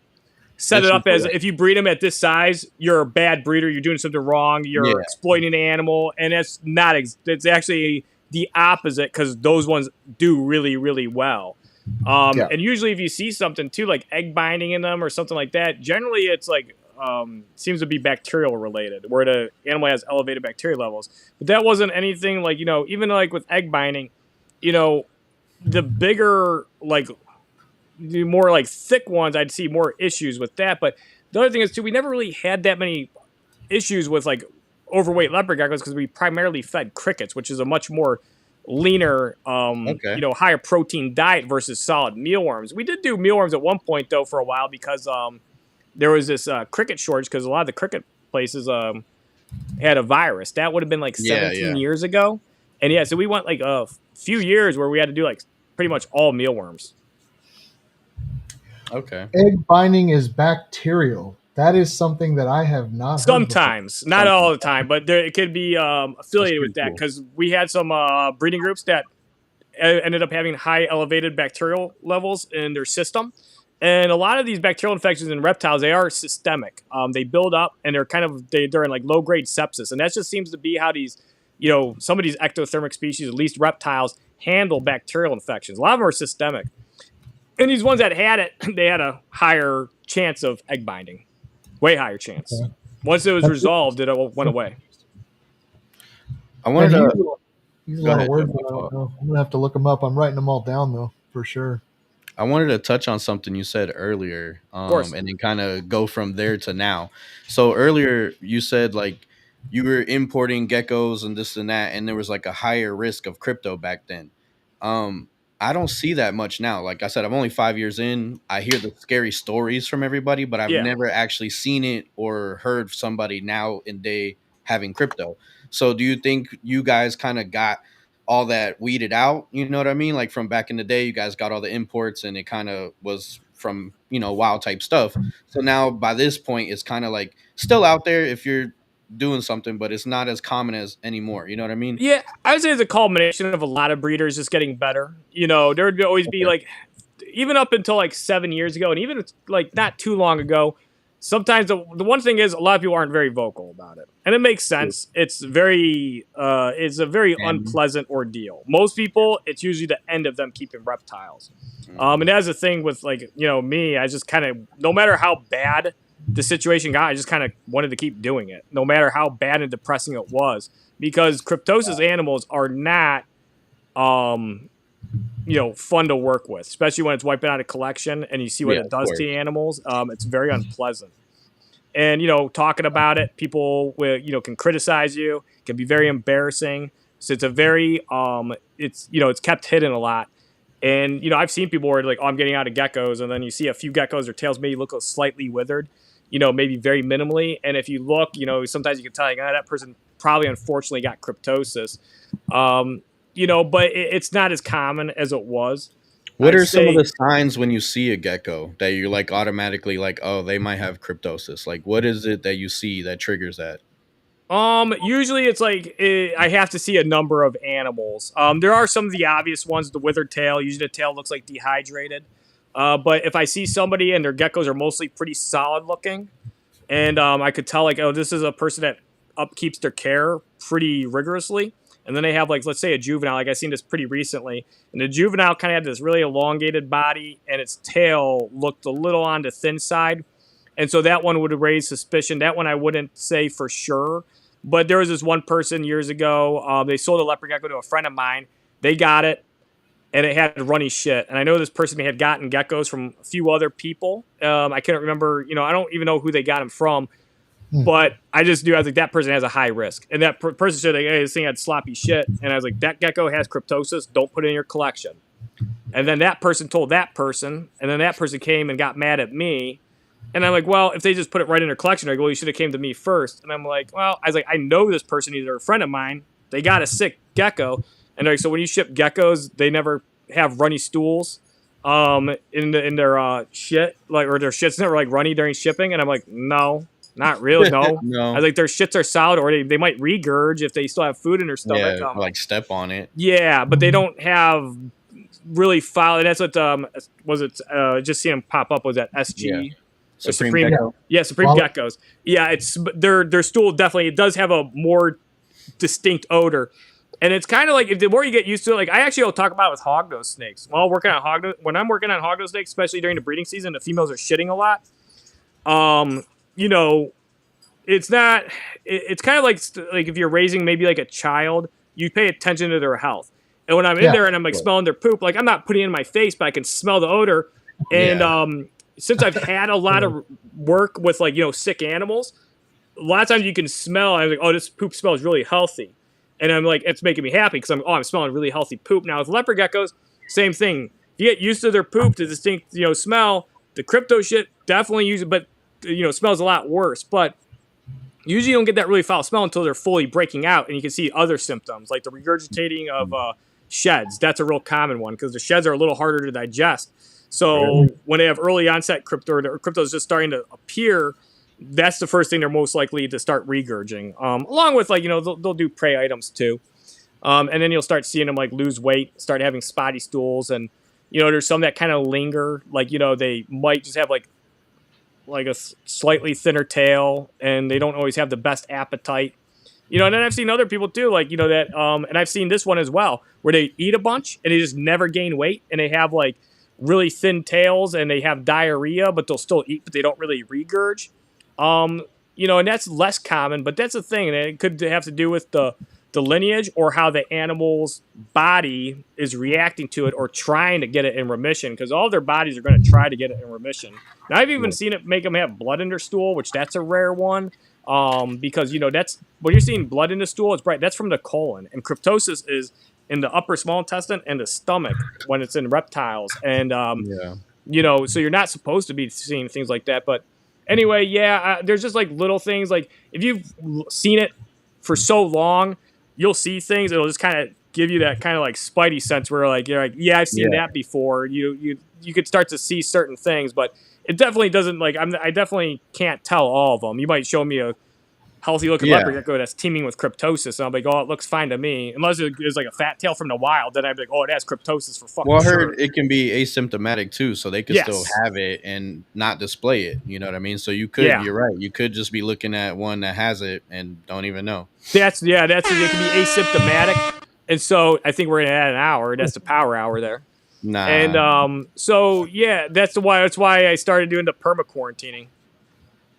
set it up as if you breed them at this size, you're a bad breeder, you're doing something wrong, you're exploiting the animal, and that's not. It's actually the opposite, because those ones do really, really well. And usually if you see something too, like egg binding in them or something like that, generally it's like seems to be bacterial related, where the animal has elevated bacteria levels. But that wasn't anything like, even like with egg binding, the bigger, like the more like thick ones, I'd see more issues with that. But the other thing is too, we never really had that many issues with like overweight leopard geckos, because we primarily fed crickets, which is a much more leaner, higher protein diet versus solid mealworms. We did do mealworms at one point though for a while, because there was this cricket shortage, because a lot of the cricket places had a virus. That would have been like 17 years ago. And so we went like a few years where we had to do like pretty much all mealworms. Okay. Egg binding is bacterial. That is something that I have not heard sometimes, not all the time, but it could be affiliated with that, because we had some breeding groups that ended up having high elevated bacterial levels in their system. And a lot of these bacterial infections in reptiles, they are systemic. They build up, and they're in like low grade sepsis. And that just seems to be how these, some of these ectothermic species, at least reptiles, handle bacterial infections. A lot of them are systemic. And these ones that had it, they had a higher chance of egg binding. Way higher chance. Okay. Once it was resolved, it went away. I wanted to. Use a lot of words. I'm going to have to look them up. I'm writing them all down, though, for sure. I wanted to touch on something you said earlier, and then kind of go from there to now. So earlier you said like you were importing geckos and this and that, and there was like a higher risk of crypto back then. I don't see that much now. Like I said, I'm only 5 years in. I hear the scary stories from everybody, but I've Yeah. never actually seen it or heard somebody now in day having crypto. So do you think you guys kind of got all that weeded out? You know what I mean? Like from back in the day, you guys got all the imports and it kind of was from, wild type stuff. So now by this point, it's kind of like still out there if you're doing something, but it's not as common as anymore. You know what I mean? Yeah, I would say it's a culmination of a lot of breeders just getting better. There would always be Okay. like, even up until like 7 years ago, and even like not too long ago, sometimes the one thing is a lot of people aren't very vocal about it, and it makes sense. It's a very And unpleasant ordeal. Most people, it's usually the end of them keeping reptiles. And that's the thing with like me. I just kind of, no matter how bad the situation got, I just kind of wanted to keep doing it, no matter how bad and depressing it was, because cryptosis animals are not fun to work with, especially when it's wiping out a collection and you see what Yeah, it of does course. to the animals. It's very unpleasant. And, talking about it, people can criticize you, can be very embarrassing. So it's a very, it's kept hidden a lot. And, I've seen people where like, oh, I'm getting out of geckos. And then you see a few geckos, their tails maybe look slightly withered, maybe very minimally. And if you look, sometimes you can tell, like, that person probably unfortunately got cryptosis. But it's not as common as it was. What I'd are some of say the signs when you see a gecko that you're like automatically like, oh, they might have cryptosis? Like, what is it that you see that triggers that? usually it's like I have to see a number of animals. There are some of the obvious ones, the withered tail. Usually the tail looks like dehydrated. But if I see somebody and their geckos are mostly pretty solid looking, and I could tell like, oh, this is a person that upkeeps their care pretty rigorously. And then they have like, let's say a juvenile. Like I seen this pretty recently, and the juvenile kind of had this really elongated body, and its tail looked a little on the thin side. And so that one would raise suspicion. That one I wouldn't say for sure. But there was this one person years ago. They sold a leopard gecko to a friend of mine. They got it, and it had runny shit. And I know this person had gotten geckos from a few other people. I can't remember. I don't even know who they got them from. But I just knew, I was like, that person has a high risk. And that person said, like, hey, this thing had sloppy shit. And I was like, that gecko has cryptosis. Don't put it in your collection. And then that person told that person. And then that person came and got mad at me. And I'm like, well, if they just put it right in their collection, they're like, well, you should have came to me first. And I'm like, well, I was like, I know this person. They're a friend of mine. They got a sick gecko. And they're like, so when you ship geckos, they never have runny stools in their shit, like, or their shit's never like runny during shipping. And I'm like, no. Not really, no. No. I was like, their shits are solid, or they might regurge if they still have food in their stomach. Yeah, like step on it. Yeah, but they don't have really foul. And that's what was it? Just seeing them pop up was that SG Supreme Gecko. Yeah, Supreme Geckos. Yeah, it's their stool definitely, it does have a more distinct odor. And it's kind of like, the more you get used to it, like I actually will talk about it with hognose snakes. When I'm working on hognose snakes, especially during the breeding season, the females are shitting a lot. It's not. It's kind of like if you're raising maybe like a child, you pay attention to their health. And when I'm in there and I'm like smelling their poop, like I'm not putting it in my face, but I can smell the odor. And since I've had a lot of work with like sick animals, a lot of times you can smell. I'm like, oh, this poop smells really healthy, and I'm like, it's making me happy because I'm smelling really healthy poop. Now with leopard geckos, same thing. If you get used to their poop, the distinct smell, the crypto shit definitely use it, but smells a lot worse. But usually you don't get that really foul smell until they're fully breaking out, and you can see other symptoms like the regurgitating of sheds. That's a real common one because the sheds are a little harder to digest. So when they have early onset crypto, or crypto is just starting to appear, that's the first thing they're most likely to start regurging. Along with like they'll do prey items too, and then you'll start seeing them like lose weight, start having spotty stools, and there's some that kind of linger. Like they might just have like a slightly thinner tail, and they don't always have the best appetite. And then I've seen other people too, like that, and I've seen this one as well, where they eat a bunch and they just never gain weight, and they have like really thin tails, and they have diarrhea, but they'll still eat, but they don't really regurge. And that's less common, but that's a thing, and it could have to do with the lineage or how the animal's body is reacting to it or trying to get it in remission, because all their bodies are going to try to get it in remission. Now, I've even seen it make them have blood in their stool, which that's a rare one. Because that's when you're seeing blood in the stool, it's bright. That's from the colon, and cryptosis is in the upper small intestine and the stomach when it's in reptiles, and Yeah. so you're not supposed to be seeing things like that. But anyway, there's just like little things. Like if you've seen it for so long, you'll see things. It'll just kind of give you that kind of like spidey sense where like you're like, yeah, I've seen that before. You could start to see certain things, but it definitely doesn't like I definitely can't tell all of them. You might show me a healthy looking leopard gecko that's teeming with cryptosis, and I'm like, oh, it looks fine to me. Unless it is like a fat tail from the wild, then I'd be like, oh, it has cryptosis for fucking Well, I sure. heard it can be asymptomatic too, so they could still have it and not display it. You know what I mean? So you could, you're right. You could just be looking at one that has it and don't even know. That's it can be asymptomatic. And so I think we're gonna add an hour. That's the power hour there. Nah. And so that's why I started doing the perma quarantining.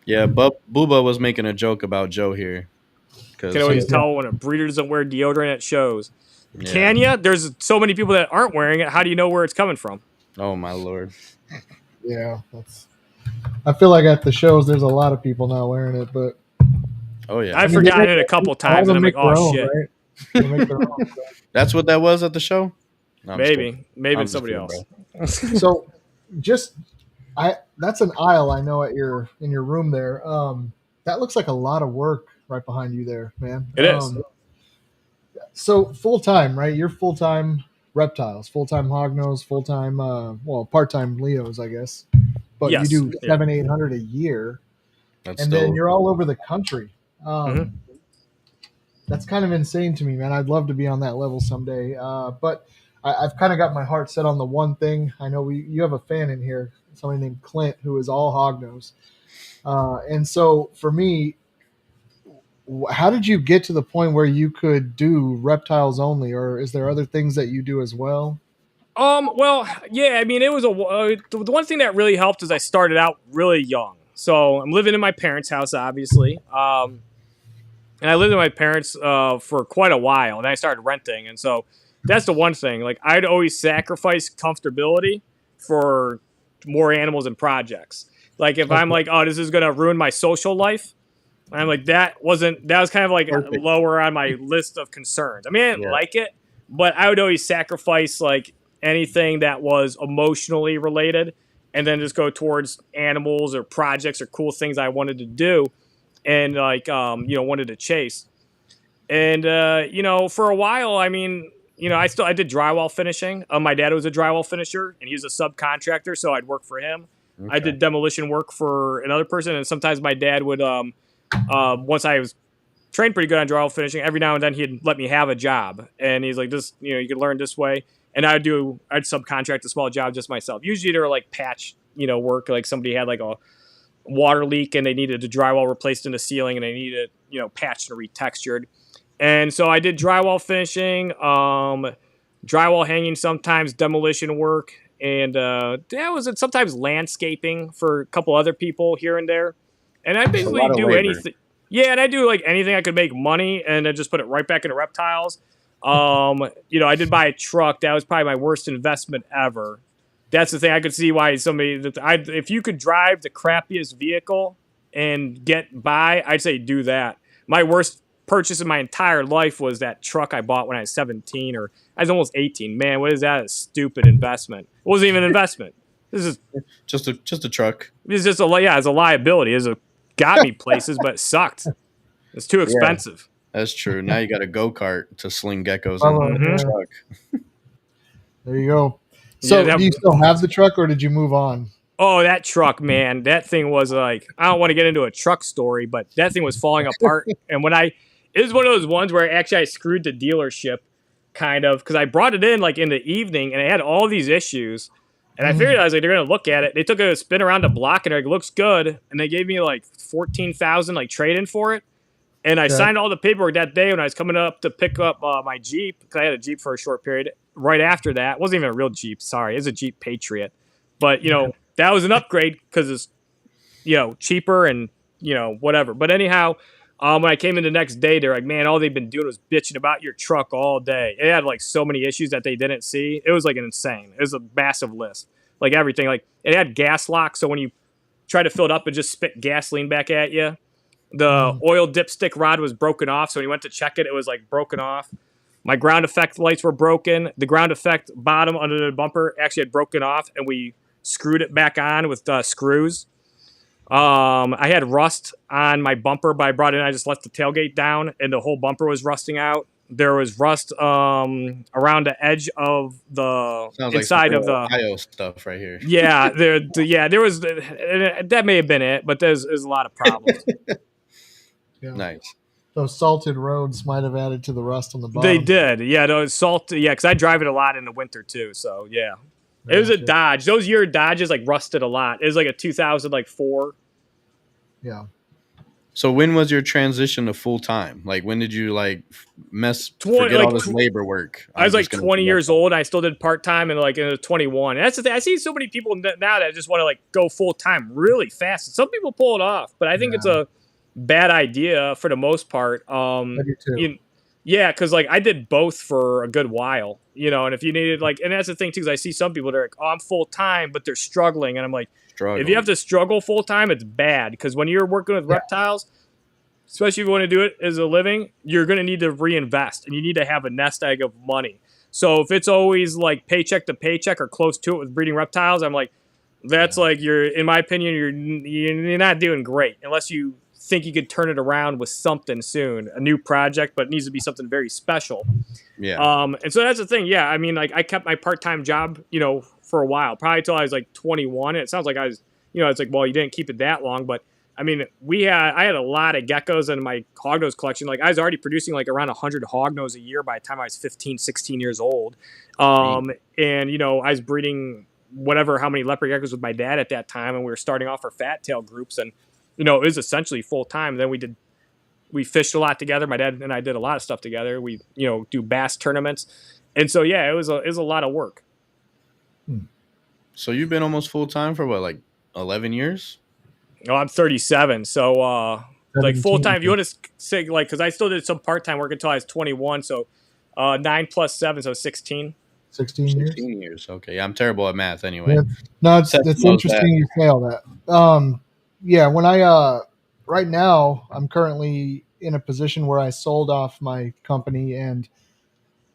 Yeah, but Booba was making a joke about Joe here. You can always tell when a breeder doesn't wear deodorant at shows. Yeah. Can ya? There's so many people that aren't wearing it. How do you know where it's coming from? Oh my Lord. Yeah, I feel like at the shows there's a lot of people not wearing it, but I've forgotten it a couple times, and I'm like, oh shit. Right? They make their own, so. That's what that was at the show? No, maybe it's somebody else. So that's an aisle I know in your room there. That looks like a lot of work right behind you there, man. It is. So full time, right? You're full time reptiles, full time hognose, full time part time Leos, I guess. But you do 700-800 a year, then you're all over the country. That's kind of insane to me, man. I'd love to be on that level someday. But I've kind of got my heart set on the one thing. I know you have a fan in here, somebody named Clint, who is all hognose. And so for me, how did you get to the point where you could do reptiles only, or is there other things that you do as well? Well, yeah, I mean, it was the one thing that really helped is I started out really young. So I'm living in my parents' house, obviously. And I lived with my parents for quite a while, and I started renting. And so that's the one thing. Like, I'd always sacrifice comfortability for more animals and projects. Like, if I'm like, oh, this is going to ruin my social life, I'm like, that was kind of like lower on my list of concerns. I mean, I didn't like it, but I would always sacrifice like anything that was emotionally related and then just go towards animals or projects or cool things I wanted to do and like, wanted to chase. And, for a while, I mean, I did drywall finishing. My dad was a drywall finisher and he was a subcontractor, so I'd work for him. Okay. I did demolition work for another person, and sometimes my dad would, once I was trained pretty good on drywall finishing, every now and then he'd let me have a job, and he's like, "This, you can learn this way." And I'd subcontract a small job just myself. Usually they're like patch, work. Like somebody had like a water leak and they needed the drywall replaced in the ceiling, and they needed patched and retextured. And so I did drywall finishing, drywall hanging, sometimes demolition work, and sometimes landscaping for a couple other people here and there. And I basically do anything. Yeah, and I do like anything I could make money and then just put it right back into reptiles. I did buy a truck. That was probably my worst investment ever. That's the thing. I could see why if you could drive the crappiest vehicle and get by, I'd say do that. My worst purchase in my entire life was that truck I bought when I was 17, or I was almost 18. Man, what is that? A stupid investment. It wasn't even an investment. This is just a truck. It's just it's a liability. It's got me places, but it sucked. It's too expensive. Yeah, that's true. Now you got a go-kart to sling geckos in the truck. There you go. So do you still have the truck, or did you move on? Oh, that truck, man. That thing was like, I don't want to get into a truck story, but that thing was falling apart. And it was one of those ones where actually I screwed the dealership kind of, because I brought it in like in the evening and it had all these issues. And I figured, I was like, they're going to look at it. They took a spin around the block and they're like, looks good. And they gave me like $14,000 like trade-in for it. And I signed all the paperwork that day when I was coming up to pick up my Jeep, because I had a Jeep for a short period. Right after that, it wasn't even a real Jeep. Sorry, it was a Jeep Patriot. But, that was an upgrade because it's, cheaper and, whatever. But anyhow, when I came in the next day, they're like, man, all they've been doing was bitching about your truck all day. It had like so many issues that they didn't see. It was like insane. It was a massive list. Like everything. Like it had gas lock, so when you try to fill it up, it just spit gasoline back at you. The oil dipstick rod was broken off, so when he went to check it, it was like broken off. My ground effect lights were broken. The ground effect bottom under the bumper actually had broken off, and we screwed it back on with screws. I had rust on my bumper, but I brought in. I just left the tailgate down, and the whole bumper was rusting out. There was rust around the edge of the inside of the bio stuff right here. Yeah, there was that may have been it, but there's a lot of problems. Yeah. Nice. Those salted roads might have added to the rust on the bottom. They did, yeah. Those salt, yeah, because I drive it a lot in the winter too. So yeah, it was a Dodge. Those year Dodges like rusted a lot. It was like a 2004. Yeah. So when was your transition to full time? Like when did you like forget all this labor work? I was like 20 years old. And I still did part time and like in 21. And that's the thing. I see so many people now that just want to like go full time really fast. Some people pull it off, but I think it's a bad idea for the most part. I do too. Yeah, because like I did both for a good while, you know. And if you needed like, and that's the thing too, because I see some people they're like, oh, I'm full time, but they're struggling, and I'm like, if you have to struggle full time, it's bad. Because when you're working with reptiles, especially if you want to do it as a living, you're going to need to reinvest, and you need to have a nest egg of money. So if it's always like paycheck to paycheck or close to it with breeding reptiles, I'm like, that's like in my opinion, you're not doing great unless you think you could turn it around with something soon, a new project, but it needs to be something very special. Yeah. And so that's the thing. Yeah. I mean, like I kept my part-time job, you know, for a while, probably till I was like 21. And it sounds like I was, you know, it's like, well, you didn't keep it that long, but I mean, I had a lot of geckos in my hognose collection. Like I was already producing like around 100 hognose a year by the time I was 15, 16 years old. And, you know, I was breeding how many leopard geckos with my dad at that time. And we were starting off our fat tail groups, and, you know, it was essentially full time. Then we fished a lot together. My dad and I did a lot of stuff together. We, you know, do bass tournaments. And so, yeah, it was a lot of work. So you've been almost full time for what, like 11 years? Oh, I'm 37. So, like full time, if you want to say, like, because I still did some part time work until I was 21. So, 9 plus 7, so 16. 16 years. 16 years. Okay. Yeah, I'm terrible at math anyway. Yeah. No, it's interesting you say all that. Yeah, when right now I'm currently in a position where I sold off my company, and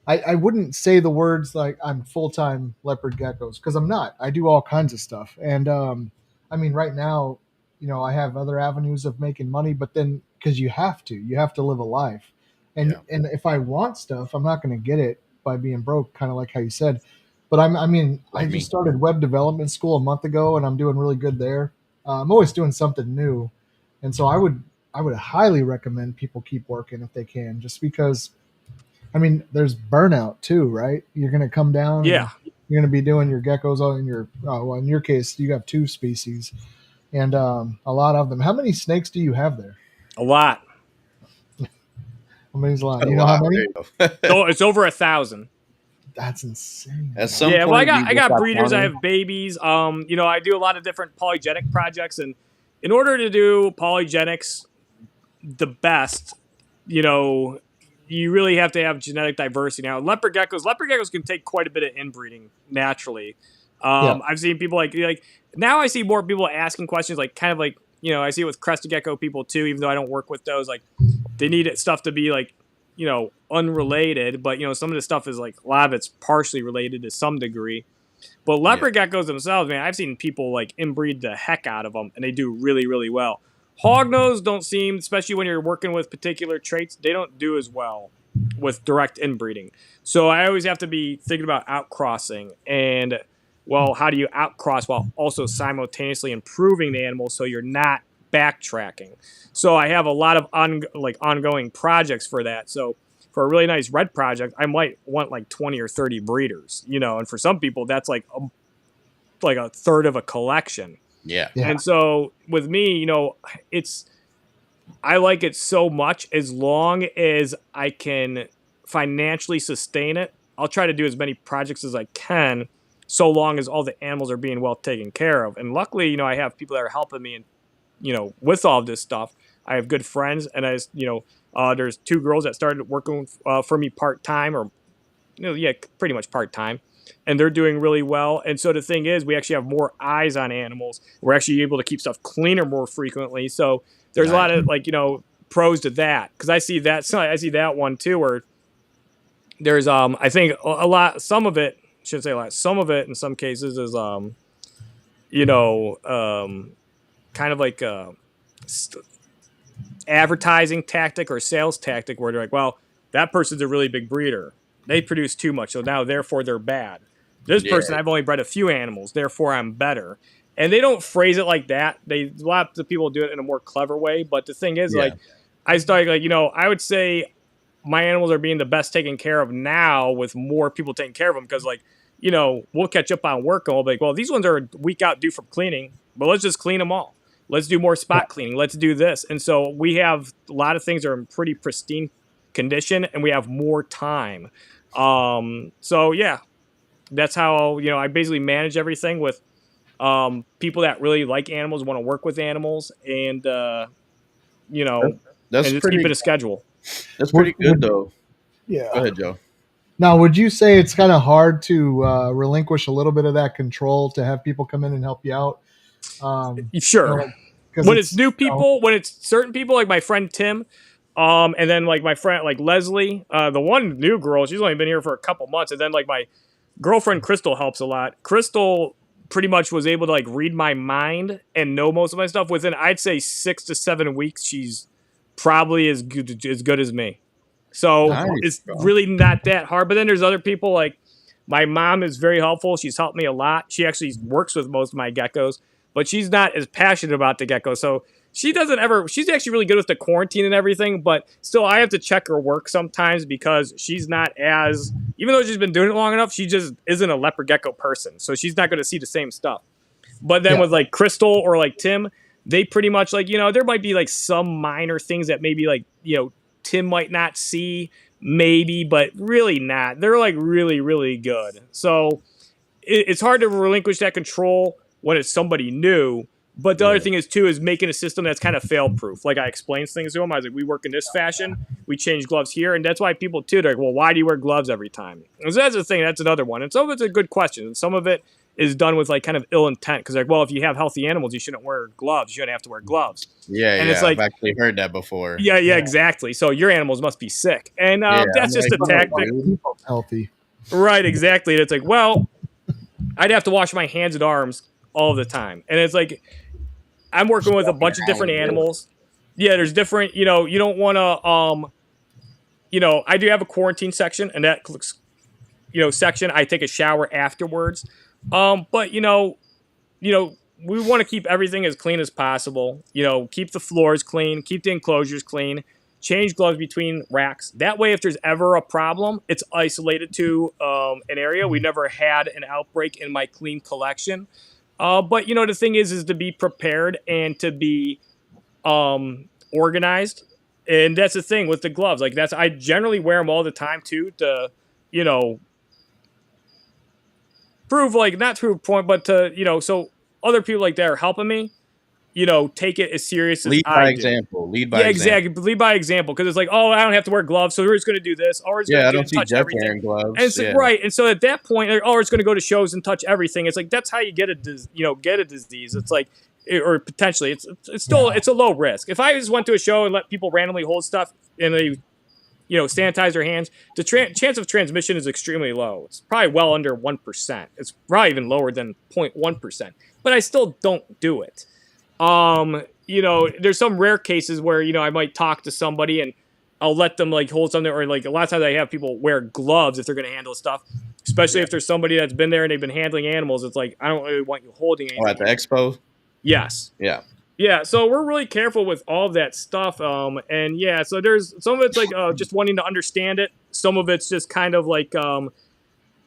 I wouldn't say the words like I'm full-time leopard geckos, because I'm not. I do all kinds of stuff. And I mean, right now, you know, I have other avenues of making money, but then because you have to live a life. And and if I want stuff, I'm not going to get it by being broke, kind of like how you said. But I just started web development school a month ago, and I'm doing really good there. I'm always doing something new, and so I would highly recommend people keep working if they can, just because, I mean, there's burnout too, right? You're going to come down. Yeah. You're going to be doing your geckos in your, well, in your case, you have 2 species, and a lot of them. How many snakes do you have there? A lot. How many's a lot? You know how many? Oh, it's over 1,000. That's insane. At some yeah, point, well, I got breeders. I have babies. You know, I do a lot of different polygenic projects, and in order to do polygenics the best, you know, you really have to have genetic diversity. Now, leopard geckos can take quite a bit of inbreeding naturally. I've seen people like now I see more people asking questions, like kind of like, you know, I see it with crested gecko people too, even though I don't work with those. Like they need stuff to be like, you know, unrelated, but, you know, some of the stuff is like, a lot of it's partially related to some degree. But leopard geckos themselves, man, I've seen people like inbreed the heck out of them, and they do really, really well. Hognose don't seem, especially when you're working with particular traits, they don't do as well with direct inbreeding. So I always have to be thinking about outcrossing, and, well, how do you outcross while also simultaneously improving the animal so you're not backtracking? So I have a lot of ongoing projects for that. So for a really nice red project, I might want like 20 or 30 breeders, you know, and for some people that's like a third of a collection. Yeah. And so with me, you know, I like it so much as long as I can financially sustain it. I'll try to do as many projects as I can, so long as all the animals are being well taken care of. And luckily, you know, I have people that are helping me, and, you know, with all this stuff. I have good friends, and there's 2 girls that started working for me part-time, or, you know, yeah, pretty much part-time, and they're doing really well. And so the thing is, we actually have more eyes on animals. We're actually able to keep stuff cleaner more frequently. So there's a Nice. lot of like, pros to that, because I see that one too, where there's I think a lot, some of it, shouldn't say a lot, some of it in some cases is kind of like a advertising tactic or sales tactic, where they're like, well, that person's a really big breeder, they produce too much, so now therefore they're bad. This Yeah. person, I've only bred a few animals, therefore I'm better. And they don't phrase it like that. A lot of people do it in a more clever way. But the thing is, Yeah. like, I started, like, I would say my animals are being the best taken care of now, with more people taking care of them, because, like, we'll catch up on work and we'll be like, well, these ones are a week out due from cleaning, but let's just clean them all. Let's do more spot cleaning. Let's do this. And so we have a lot of things are in pretty pristine condition, and we have more time. So yeah, that's how, I basically manage everything with people that really like animals, want to work with animals, and That's and just pretty. keep it a schedule. That's pretty good though. Yeah. Go ahead, Joe. Now, would you say it's kind of hard to relinquish a little bit of that control to have people come in and help you out? Sure. When it's new people, when it's certain people, like my friend Tim, and then like my friend like Leslie, the one new girl, she's only been here for a couple months, and then like my girlfriend Crystal helps a lot. Crystal pretty much was able to like read my mind and know most of my stuff within, I'd say, 6 to 7 weeks. She's probably as good as me. So Nice, it's bro. really not that hard. But then there's other people, like my mom is very helpful. She's helped me a lot. She actually works with most of my geckos, but she's not as passionate about the geckos. So she's actually really good with the quarantine and everything, but still I have to check her work sometimes, because she's not as, even though she's been doing it long enough, she just isn't a leopard gecko person. So she's not going to see the same stuff. But then with like Crystal or like Tim, they pretty much like, there might be like some minor things that maybe like, Tim might not see, maybe, but really not. They're like really, really good. So it's hard to relinquish that control when it's somebody new. But the other thing is too, is making a system that's kind of fail proof. Like I explained things to them. I was like, we work in this fashion. We change gloves here. And that's why people too, they're like, well, why do you wear gloves every time? And so that's the thing. That's another one. And some of it's a good question. And some of it is done with like kind of ill intent. Because like, well, if you have healthy animals, you shouldn't wear gloves. You shouldn't have to wear gloves. Yeah, and yeah. it's like, I've actually heard that before. Yeah, exactly. So your animals must be sick. And that's just a tactic. Healthy. Right, exactly. And it's like, well, I'd have to wash my hands and arms all the time. And it's like, I'm working with a bunch of different animals. Yeah, there's different, you don't want to, I do have a quarantine section, and that section, I take a shower afterwards. But, we want to keep everything as clean as possible. Keep the floors clean, keep the enclosures clean, change gloves between racks. That way, if there's ever a problem, it's isolated to an area. We never had an outbreak in my clean collection. But the thing is to be prepared and to be organized. And that's the thing with the gloves. Like I generally wear them all the time too, to, prove, like, not prove a point, but to, so other people like that are helping me, take it as serious as Lead I by do. example. Lead by example. Exactly. Lead by example. Because it's like, oh, I don't have to wear gloves, so we're just going to do this. Or it's I going don't to see touch Jeff everything. wearing gloves. And it's right. And so at that point, like, oh, it's going to go to shows and touch everything. It's like, that's how you get a disease. It's like, or potentially, it's still, it's a low risk. If I just went to a show and let people randomly hold stuff and they, sanitize their hands, the chance of transmission is extremely low. It's probably well under 1%. It's probably even lower than 0.1%. But I still don't do it. There's some rare cases where, I might talk to somebody and I'll let them like hold something, or like a lot of times I have people wear gloves if they're going to handle stuff, especially if there's somebody that's been there and they've been handling animals. It's like, I don't really want you holding anything. Oh, at the expo? Yes. Yeah. Yeah, so we're really careful with all of that stuff. And yeah, so there's some of it's like just wanting to understand it. Some of it's just kind of like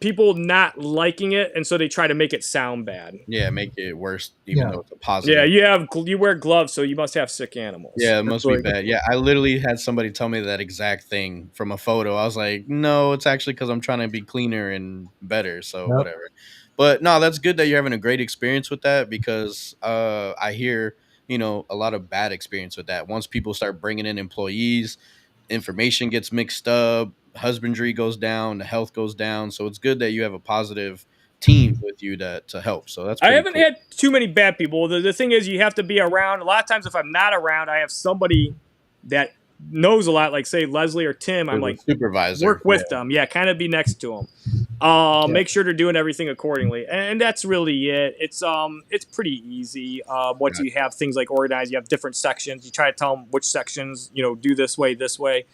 people not liking it, and so they try to make it sound bad. Yeah, make it worse, even though it's a positive. Yeah, you wear gloves, so you must have sick animals. Yeah, it must be bad. Yeah, I literally had somebody tell me that exact thing from a photo. I was like, no, it's actually because I'm trying to be cleaner and better, so whatever. But no, that's good that you're having a great experience with that, because I hear, a lot of bad experience with that. Once people start bringing in employees, information gets mixed up, husbandry goes down, the health goes down. So it's good that you have a positive teams with you to help. So that's I pretty haven't cool. had too many bad people. The thing is, you have to be around. A lot of times, if I'm not around, I have somebody that knows a lot, like say Leslie or Tim. I'm As a like, supervisor, work with yeah. them. Yeah, kind of be next to them. Make sure they're doing everything accordingly, and that's really it. It's pretty easy. Once you have things like organized, you have different sections. You try to tell them which sections, do this way, this way.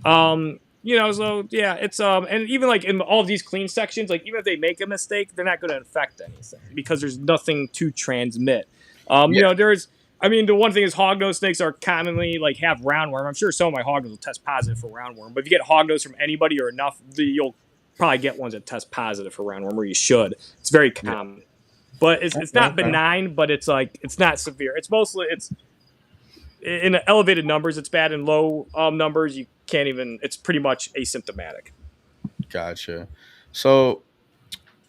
So yeah, it's and even like in all of these clean sections, like even if they make a mistake, they're not going to affect anything because there's nothing to transmit. The one thing is hognose snakes are commonly like have roundworm. I'm sure some of my hognose will test positive for roundworm, but if you get hognose from anybody or enough, you'll probably get ones that test positive for roundworm, or you should. It's very common, but it's not benign, but it's like it's not severe. It's mostly it's in elevated numbers. It's bad in low numbers. You can't even. It's pretty much asymptomatic. Gotcha. So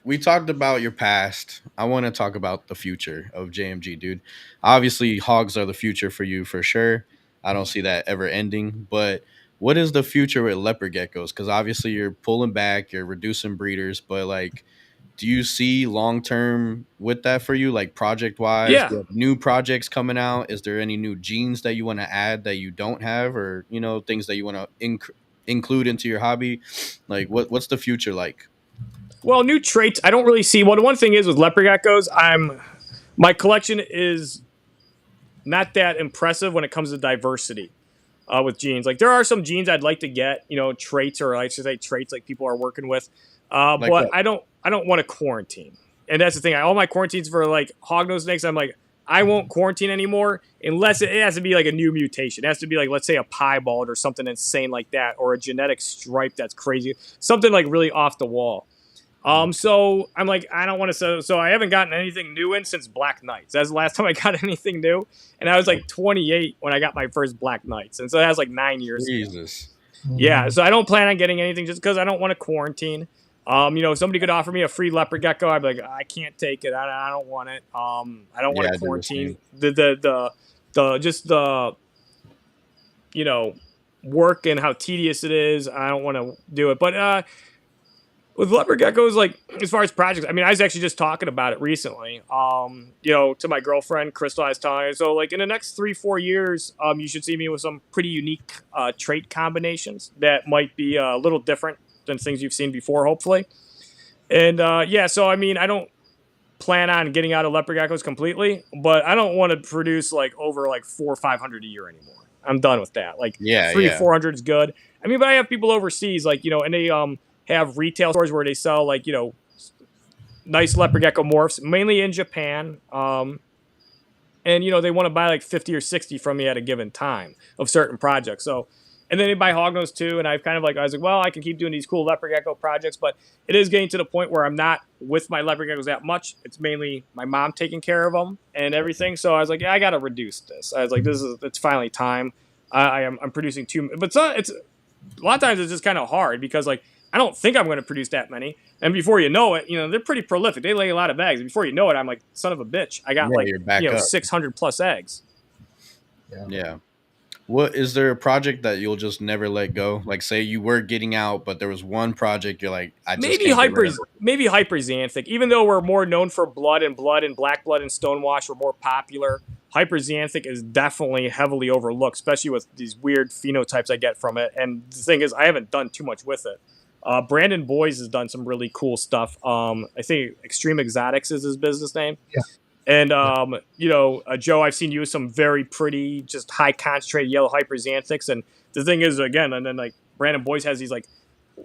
we talked about your past. I want to talk about the future of JMG, dude. Obviously, hogs are the future for you for sure. I don't see that ever ending. But what is the future with leopard geckos? Because obviously, you're pulling back, you're reducing breeders. But like, do you see long term with that for you, like project wise? Yeah. Do you have new projects coming out? Is there any new genes that you want to add that you don't have, or things that you want to include into your hobby? Like, what's the future like? Well, new traits, I don't really see. Well, the one thing is with leopard geckos, my collection is not that impressive when it comes to diversity with genes. Like there are some genes I'd like to get, traits, or I should say traits like people are working with. But what? I don't want to quarantine. And that's the thing. All my quarantines for like hognose snakes, I'm like, I won't quarantine anymore unless it has to be like a new mutation. It has to be like, let's say, a piebald or something insane like that, or a genetic stripe that's crazy, something like really off the wall. So I'm like, I don't want to. So I haven't gotten anything new in since Black Knights. That's the last time I got anything new, and I was like 28 when I got my first Black Knights, and so that was like 9 years Jesus. ago. Yeah, so I don't plan on getting anything just because I don't want to quarantine. If somebody could offer me a free leopard gecko, I'd be like, I can't take it. I don't want it. I don't want to quarantine. Work and how tedious it is. I don't want to do it. But with leopard geckos, like as far as projects, I was actually just talking about it recently. To my girlfriend Crystal, I was telling her. So like in the next 3-4 years, you should see me with some pretty unique trait combinations that might be a little different than things you've seen before, hopefully. And so I don't plan on getting out of leopard geckos completely, but I don't want to produce like over like 400 or 500 a year anymore. I'm done with that. Like 300-400 is good. But I have people overseas, like and they have retail stores where they sell like nice leopard gecko morphs, mainly in Japan. And they want to buy like 50 or 60 from me at a given time of certain projects. So, and then they buy hognose too. And I was like, well, I can keep doing these cool leopard gecko projects, but it is getting to the point where I'm not with my leopard geckos that much. It's mainly my mom taking care of them and everything. So I was like, yeah, I got to reduce this. I was like, it's finally time. I'm producing too, but it's a lot of times it's just kind of hard because like, I don't think I'm going to produce that many. And before you know it, they're pretty prolific. They lay a lot of eggs. And before you know it, I'm like, son of a bitch. I got 600 plus eggs. Yeah. What is there a project that you'll just never let go? Like say you were getting out, but there was one project you're like, maybe hyperxanthic. Even though we're more known for blood and black blood and stonewash, we're more popular. Hyperxanthic is definitely heavily overlooked, especially with these weird phenotypes I get from it. And the thing is, I haven't done too much with it. Brandon Boys has done some really cool stuff. I think Extreme Exotics is his business name. Yeah. And, Joe, I've seen you with some very pretty, just high concentrated yellow hyperxanthics. And the thing is, again, and then like Brandon Boys has these like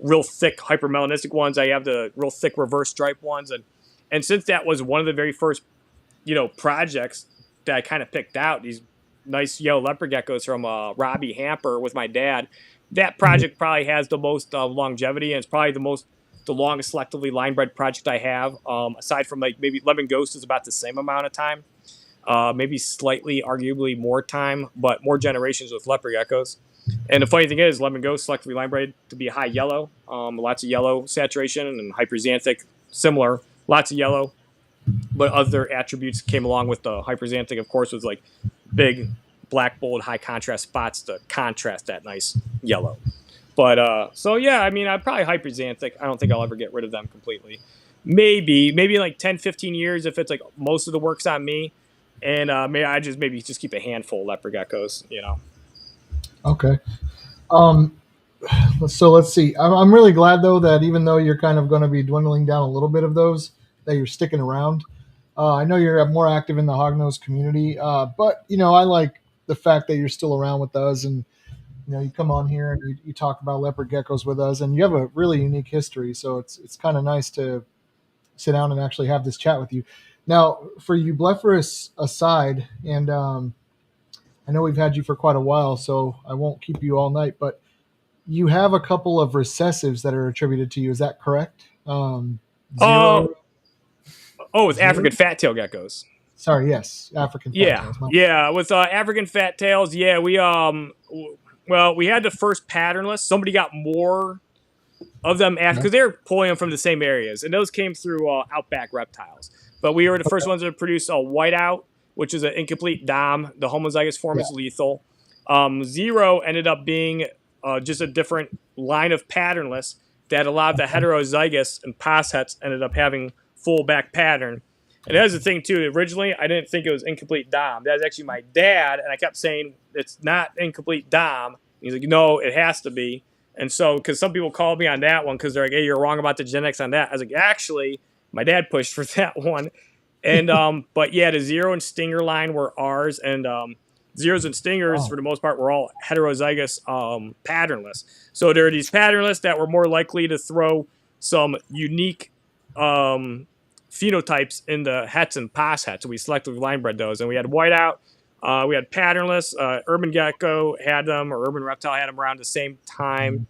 real thick hypermelanistic ones. I have the real thick reverse stripe ones. And since that was one of the very first, projects that I kind of picked out, these nice yellow leopard geckos from Robbie Hamper with my dad, that project probably has the most longevity, and it's probably the longest selectively line bred project I have. Aside from like maybe Lemon Ghost is about the same amount of time, maybe slightly, arguably more time, but more generations with leopard geckos. And the funny thing is, Lemon Ghost selectively line bred to be high yellow, lots of yellow saturation, and hyperxanthic similar, lots of yellow, but other attributes came along with the hyperxanthic. Of course, was like big, black, bold, high contrast spots to contrast that nice yellow. But I'd probably hyperxanthic. I don't think I'll ever get rid of them completely. maybe like 10, 15 years if it's like most of the work's on me. And maybe I just keep a handful of leopard geckos, Okay. Um, so let's see. I'm really glad though that even though you're kind of going to be dwindling down a little bit of those, that you're sticking around. I know you're more active in the hognose community, but I like the fact that you're still around with us, and you come on here and you talk about leopard geckos with us, and you have a really unique history. So it's kind of nice to sit down and actually have this chat with you. Now, for you blepharists aside, and I know we've had you for quite a while, so I won't keep you all night, but you have a couple of recessives that are attributed to you. Is that correct? Uh, Zero. with Zero? African fat tail geckos. Sorry, yes, African fat Yeah, tails. yeah. With African fat tails, yeah, we we had the first patternless. Somebody got more of them because they were pulling them from the same areas, and those came through Outback Reptiles. But we were the first ones to produce a whiteout, which is an incomplete dom. The homozygous form is lethal. Zero ended up being just a different line of patternless that allowed the heterozygous and poshets ended up having full back pattern. And that's the thing too. Originally, I didn't think it was incomplete dom. That was actually my dad, and I kept saying it's not incomplete dom. He's like, no, it has to be. And so, because some people called me on that one because they're like, hey, you're wrong about the genetics on that. I was like, actually, my dad pushed for that one. And but yeah, the zero and stinger line were ours, and zeros and stingers for the most part were all heterozygous patternless. So there are these patternless that were more likely to throw some unique phenotypes in the hets and poshets. So we selectively line bred those, and we had whiteout. We had patternless. Urban Gecko had them, or Urban Reptile had them around the same time.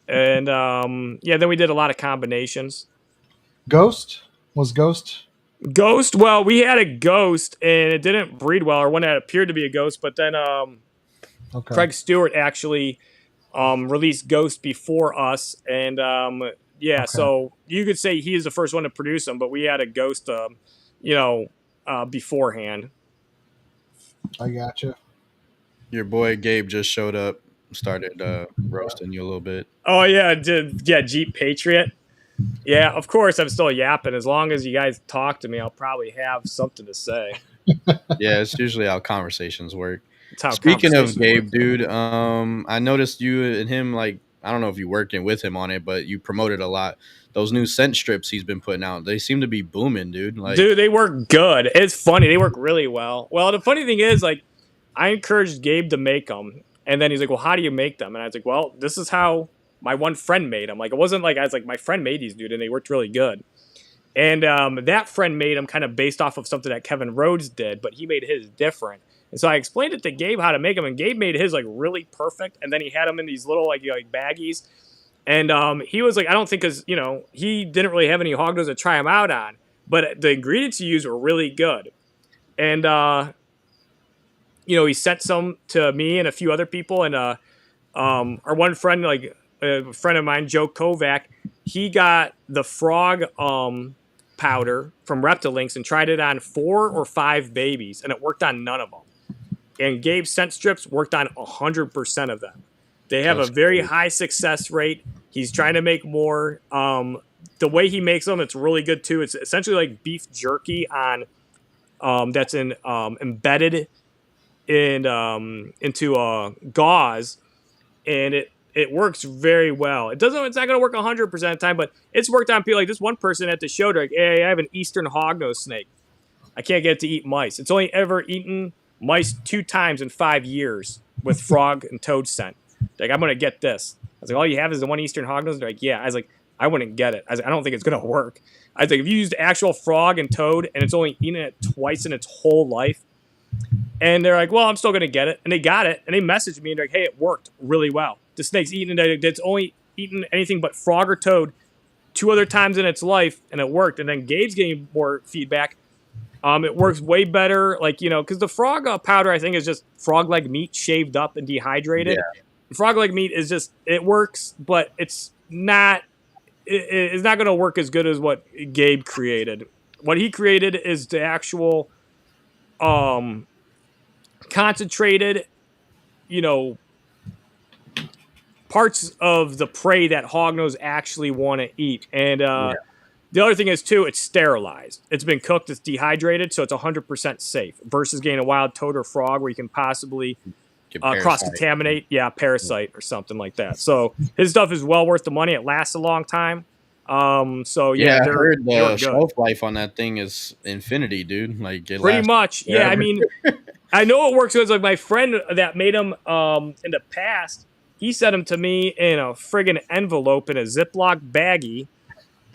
And then we did a lot of combinations. Ghost? Was Ghost? Ghost? Well, we had a ghost, and it didn't breed well, or one that appeared to be a ghost. But then Craig Stewart actually released Ghost before us. And so you could say he is the first one to produce them, but we had a ghost, beforehand. I gotcha. Your boy Gabe just showed up, started roasting you a little bit. Oh yeah, Jeep Patriot. Yeah, of course I'm still yapping. As long as you guys talk to me, I'll probably have something to say. Yeah, it's usually how conversations work. How Speaking of Gabe, dude, I noticed you and him, like, I don't know if you're working with him on it, but you promoted a lot. Those new scent strips he's been putting out, they seem to be booming, dude. Like, dude, they work good. It's funny. They work really well. Well, the funny thing is, like, I encouraged Gabe to make them. And then he's like, well, how do you make them? And I was like, well, this is how my one friend made them. Like, it wasn't like, I was like, my friend made these, dude, and they worked really good. And that friend made them kind of based off of something that Kevin Rhodes did, but he made his different. And so I explained it to Gabe how to make them, and Gabe made his like really perfect. And then he had them in these little like baggies. And he was like, I don't think, because, he didn't really have any hognose to try them out on, but the ingredients he used were really good. And, he sent some to me and a few other people. And our one friend, like a friend of mine, Joe Kovac, he got the frog powder from Reptilinks and tried it on 4 or 5 babies, and it worked on none of them. And Gabe's scent strips worked on 100% of them. They have a very high success rate. He's trying to make more. The way he makes them, it's really good too. It's essentially like beef jerky on that's embedded into gauze, and it works very well. It's not going to work 100% of the time, but it's worked on people. Like this one person at the show, they're like, hey, I have an eastern hognose snake. I can't get it to eat mice. It's only ever eaten mice 2 times in 5 years with frog and toad scent. Like, I'm going to get this. I was like, all you have is the one eastern hognose? They're like, yeah. I was like, I wouldn't get it. I was like, I don't think it's going to work. I was like, if you used actual frog and toad and it's only eaten it twice in its whole life, and they're like, well, I'm still going to get it. And they got it. And they messaged me and they're like, hey, it worked really well. The snake's eaten it. It's only eaten anything but frog or toad 2 other times in its life, and it worked. And then Gabe's getting more feedback. It works way better, like, because the frog powder, I think, is just frog leg meat shaved up and dehydrated. Yeah. Frog leg meat is just, it works, but it's not going to work as good as what Gabe created. What he created is the actual concentrated, parts of the prey that hognose actually want to eat. And The other thing is, too, it's sterilized. It's been cooked, it's dehydrated, so it's 100% safe versus getting a wild toad or frog where you can possibly cross-contaminate, parasite or something like that. So his stuff is well worth the money. It lasts a long time. So I heard the shelf life on that thing is infinity, dude. Like pretty much. Forever. Yeah, I mean, I know it works because like my friend that made them in the past, he sent them to me in a friggin' envelope in a Ziploc baggie.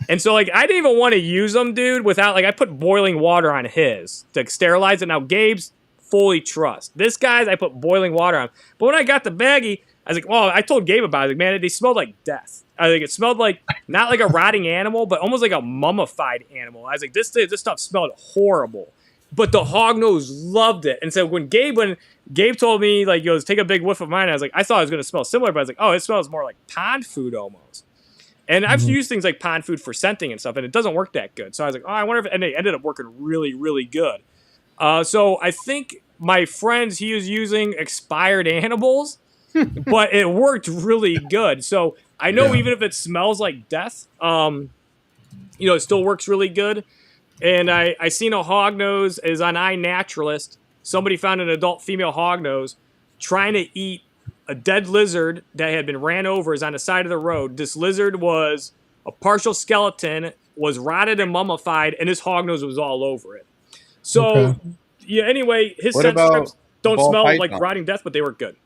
And so, like, I didn't even want to use them, dude, without, like, I put boiling water on his to sterilize it. Now, Gabe's fully trust. This guy's, I put boiling water on. But when I got the baggie, I was like, well, I told Gabe about it. I was like, man, they smelled like death. I think it smelled like, not like a rotting animal, but almost like a mummified animal. I was like, this stuff smelled horrible. But the hognose loved it. And so when Gabe told me, like, he goes, take a big whiff of mine, I was like, I thought it was going to smell similar, but I was like, oh, it smells more like pond food almost. And I've used things like pond food for scenting and stuff, and it doesn't work that good. So I was like, oh, I wonder if... And they ended up working really, really good. So I think my friends, he was using expired animals, but it worked really good. So I know even if it smells like death, it still works really good. And I seen a hognose is on iNaturalist. Somebody found an adult female hognose trying to eat a dead lizard that had been ran over is on the side of the road. This lizard was a partial skeleton, was rotted and mummified, and his hognose was all over it. So, anyway, his scent strips don't smell like rotting death, but they were good.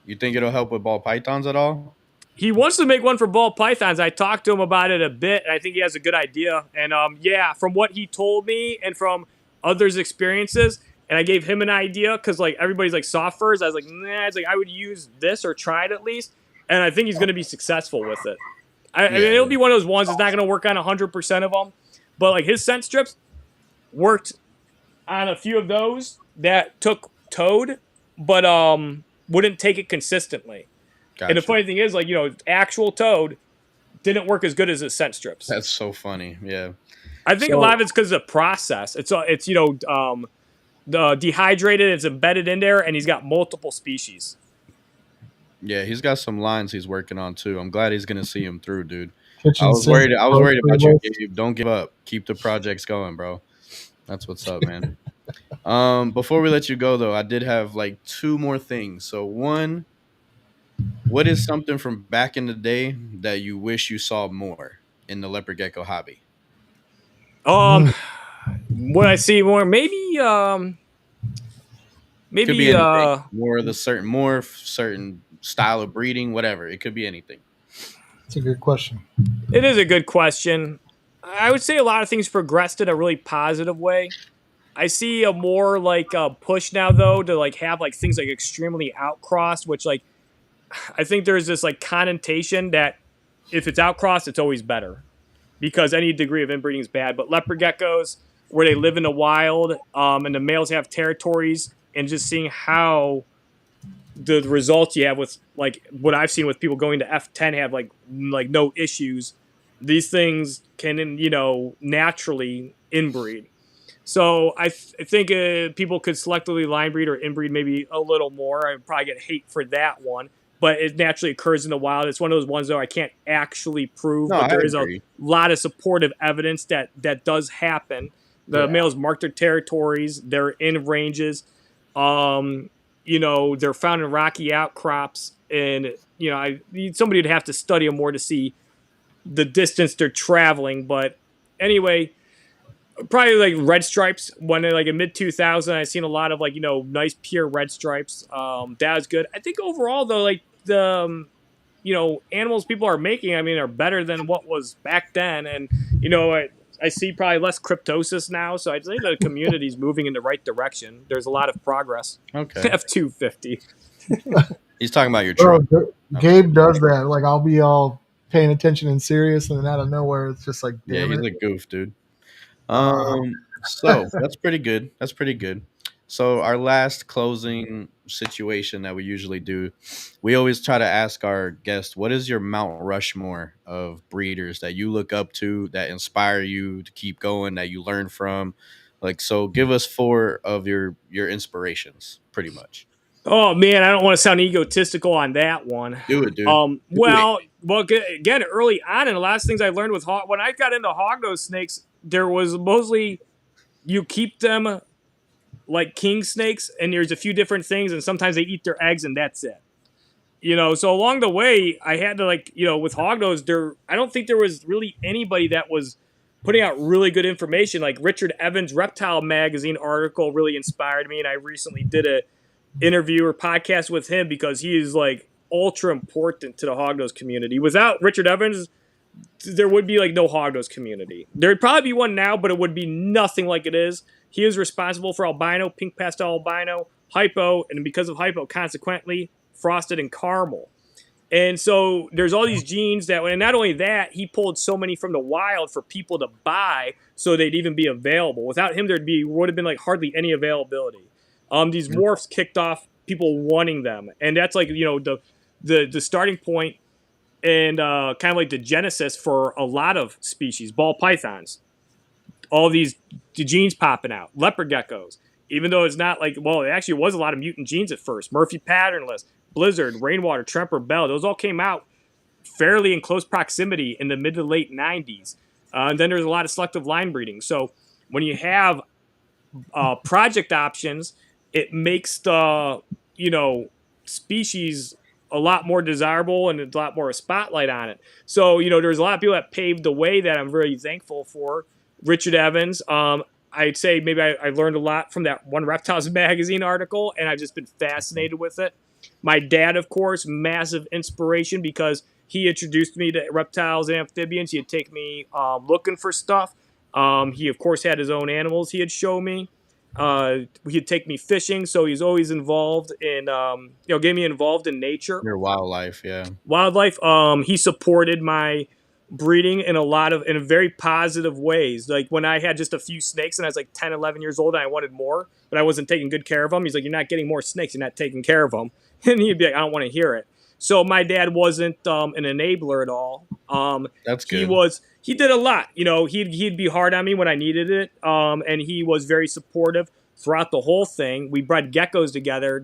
You think it'll help with ball pythons at all? He wants to make one for ball pythons. I talked to him about it a bit, and I think he has a good idea. And, from what he told me and from others' experiences, and I gave him an idea because, like, everybody's like soft furs. I was like, nah, it's like I would use this or try it at least. And I think he's going to be successful with it. I mean, it'll be one of those ones that's not going to work on 100% of them. But, like, his scent strips worked on a few of those that took toad, but wouldn't take it consistently. Gotcha. And the funny thing is, like, actual toad didn't work as good as his scent strips. That's so funny, yeah. I think a lot of it's because of the process. It's the dehydrated, it's embedded in there, and he's got multiple species. Yeah, he's got some lines he's working on too. I'm glad he's gonna see him through, dude. I was worried about you, Gabe. Don't give up. Keep the projects going, bro. That's what's up, man. Before we let you go though, I did have like 2 more things. So one, what is something from back in the day that you wish you saw more in the leopard gecko hobby? What I see more, maybe could be more of the certain morph, certain style of breeding, whatever. It could be anything. It's a good question. It is a good question. I would say a lot of things progressed in a really positive way. I see a more like a push now though to like have like things like extremely outcrossed, which like I think there's this like connotation that if it's outcrossed, it's always better because any degree of inbreeding is bad. But leopard geckos, where they live in the wild, and the males have territories, and just seeing how the results you have with like what I've seen with people going to F10 have like no issues. These things can naturally inbreed. So I think people could selectively line breed or inbreed maybe a little more. I'd probably get hate for that one, but it naturally occurs in the wild. It's one of those ones though I can't actually prove, but there is a lot of supportive evidence that does happen. The males mark their territories. They're in ranges. They're found in rocky outcrops, and somebody would have to study them more to see the distance they're traveling. But anyway, probably like red stripes. When like in mid 2000, I seen a lot of like nice pure red stripes. That was good. I think overall though, like the animals people are making, I mean, are better than what was back then, and I see probably less cryptosis now, so I'd say the community's moving in the right direction. There's a lot of progress. Okay. F-250. He's talking about your truck. Gabe does that. Like, I'll be all paying attention and serious, and then out of nowhere, it's just like, damn he's a goof, dude. So that's pretty good. That's pretty good. So our last closing situation that we usually do, we always try to ask our guests, what is your Mount Rushmore of breeders that you look up to, that inspire you to keep going, that you learn from? Like, so give us 4 of your inspirations, pretty much. Oh man, I don't want to sound egotistical on that one. Do it, dude. Well, again, early on, and the last things I learned with when I got into hognose snakes, there was mostly you keep them like king snakes, and there's a few different things, and sometimes they eat their eggs, and that's it. So along the way, I had to with hognose, I don't think there was really anybody that was putting out really good information. Like Richard Evans' Reptile magazine article really inspired me, and I recently did a interview or podcast with him because he is like ultra important to the hognose community. Without Richard Evans, there would be like no hognose community. There'd probably be one now, but it would be nothing like it is. He is responsible for albino, pink pastel albino, hypo, and because of hypo, consequently, frosted and caramel. And so there's all these genes and not only that, he pulled so many from the wild for people to buy so they'd even be available. Without him, would have been like hardly any availability. These morphs kicked off people wanting them, and that's like the starting point and kind of like the genesis for a lot of species. Ball pythons, all these genes popping out. Leopard geckos, even though it's not like, well, it actually was a lot of mutant genes at first. Murphy patternless, blizzard, rainwater, tremper, bell. Those all came out fairly in close proximity in the mid to late 90s. And then there's a lot of selective line breeding. So when you have project options, it makes the species a lot more desirable and a lot more spotlight on it. So there's a lot of people that paved the way that I'm very thankful for. Richard Evans, I'd say maybe I learned a lot from that one Reptiles magazine article, and I've just been fascinated with it. My dad, of course, massive inspiration because he introduced me to reptiles and amphibians. He'd take me looking for stuff. He, of course, had his own animals he'd show me. He'd take me fishing, so he's always involved in, getting me involved in nature. Your wildlife, yeah. Wildlife. He supported my breeding in very positive ways. Like when I had just a few snakes and I was like 10, 11 years old and I wanted more, but I wasn't taking good care of them. He's like, you're not getting more snakes. You're not taking care of them. And he'd be like, I don't want to hear it. So my dad wasn't an enabler at all. That's good. He did a lot. He'd be hard on me when I needed it. And he was very supportive throughout the whole thing. We bred geckos together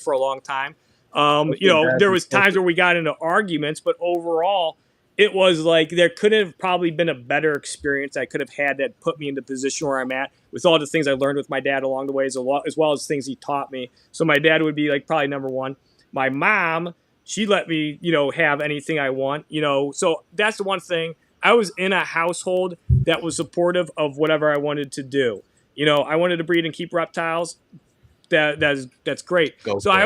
for a long time. There was times where we got into arguments, but overall, it was like there could have probably been a better experience I could have had that put me in the position where I'm at with all the things I learned with my dad along the way, as well as things he taught me. So my dad would be like probably number one. My mom, she let me, have anything I want, So that's the one thing. I was in a household that was supportive of whatever I wanted to do. I wanted to breed and keep reptiles. That's great. I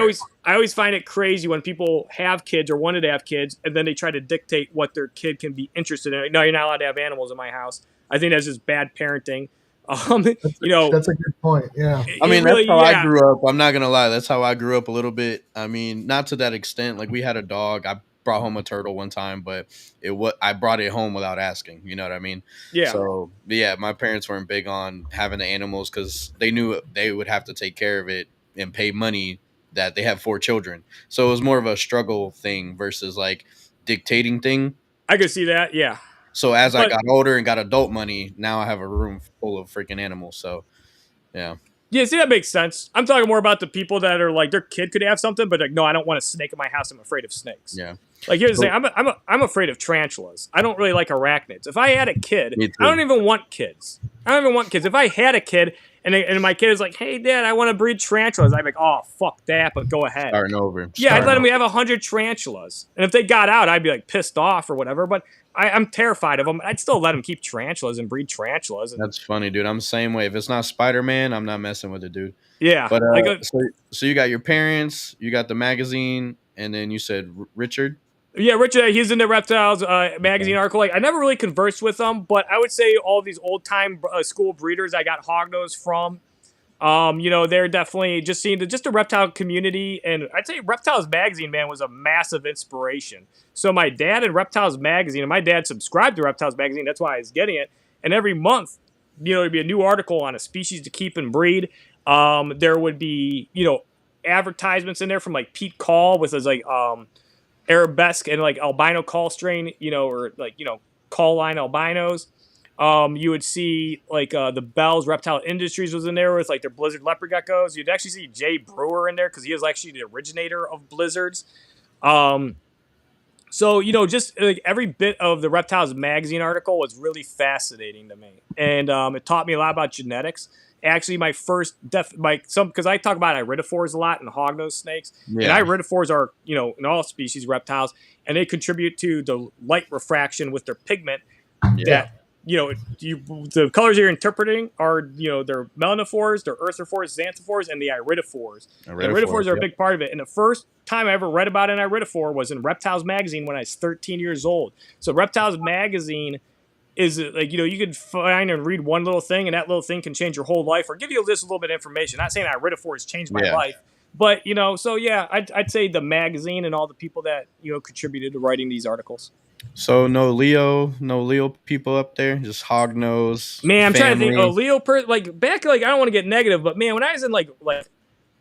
always find it crazy when people have kids or wanted to have kids, and then they try to dictate what their kid can be interested in. No, you're not allowed to have animals in my house. I think that's just bad parenting. That's a good point. Yeah. I mean, that's how I grew up. I'm not gonna lie. That's how I grew up a little bit. I mean, not to that extent. Like we had a dog. I brought home a turtle one time, but I brought it home without asking. You know what I mean? Yeah. So yeah, my parents weren't big on having the animals because they knew they would have to take care of it and pay money that they have 4 children. So it was more of a struggle thing versus like dictating thing. I could see that. Yeah. So I got older and got adult money, now I have a room full of freaking animals. So yeah. Yeah, see, that makes sense. I'm talking more about the people that are like their kid could have something, but like, no, I don't want a snake in my house. I'm afraid of snakes. Yeah. Like here's the thing, I'm afraid of tarantulas. I don't really like arachnids. If I had a kid, I don't even want kids. If I had a kid and my kid is like, hey, Dad, I want to breed tarantulas, I'd be like, oh, fuck that, but go ahead. Starting over. Yeah, I'd let them have 100 tarantulas. And if they got out, I'd be like pissed off or whatever, but I'm terrified of them. I'd still let them keep tarantulas and breed tarantulas. That's funny, dude. I'm the same way. If it's not Spider-Man, I'm not messing with it, dude. Yeah. But so you got your parents, you got the magazine, and then you said Richard? Yeah, Richard, he's in the Reptiles magazine article. Like, I never really conversed with them, but I would say all these old-time school breeders I got hognose from, they're definitely just seeing the reptile community. And I'd say Reptiles magazine, man, was a massive inspiration. So my dad and Reptiles magazine, and my dad subscribed to Reptiles magazine. That's why I was getting it. And every month, there'd be a new article on a species to keep and breed. There would be, advertisements in there from like Pete Call with his like, Arabesque and like albino call strain, or like, call line albinos. You would see like the Bell's Reptile Industries was in there with like their Blizzard Leopard Geckos. You'd actually see Jay Brewer in there because he was actually the originator of blizzards. So, just like every bit of the Reptiles magazine article was really fascinating to me. And it taught me a lot about genetics. Actually, my first because I talk about iridophores a lot and hognose snakes. And Yeah. iridophores are, in all species reptiles, and they contribute to the light refraction with their pigment that the colors you're interpreting are they're melanophores, they're earthophores, xanthophores, and the iridophores. Iridophores are a big part of it. And the first time I ever read about an iridophore was in Reptiles magazine when I was 13 years old. So Reptiles magazine is like you could find and read one little thing, and that little thing can change your whole life or give you just a little bit of information. Not saying iridophores changed my life, but so yeah, I'd say the magazine and all the people that contributed to writing these articles. So no Leo people up there, just hognose. Man, I'm trying to think. family. Leo, back, I don't want to get negative, but man, when I was in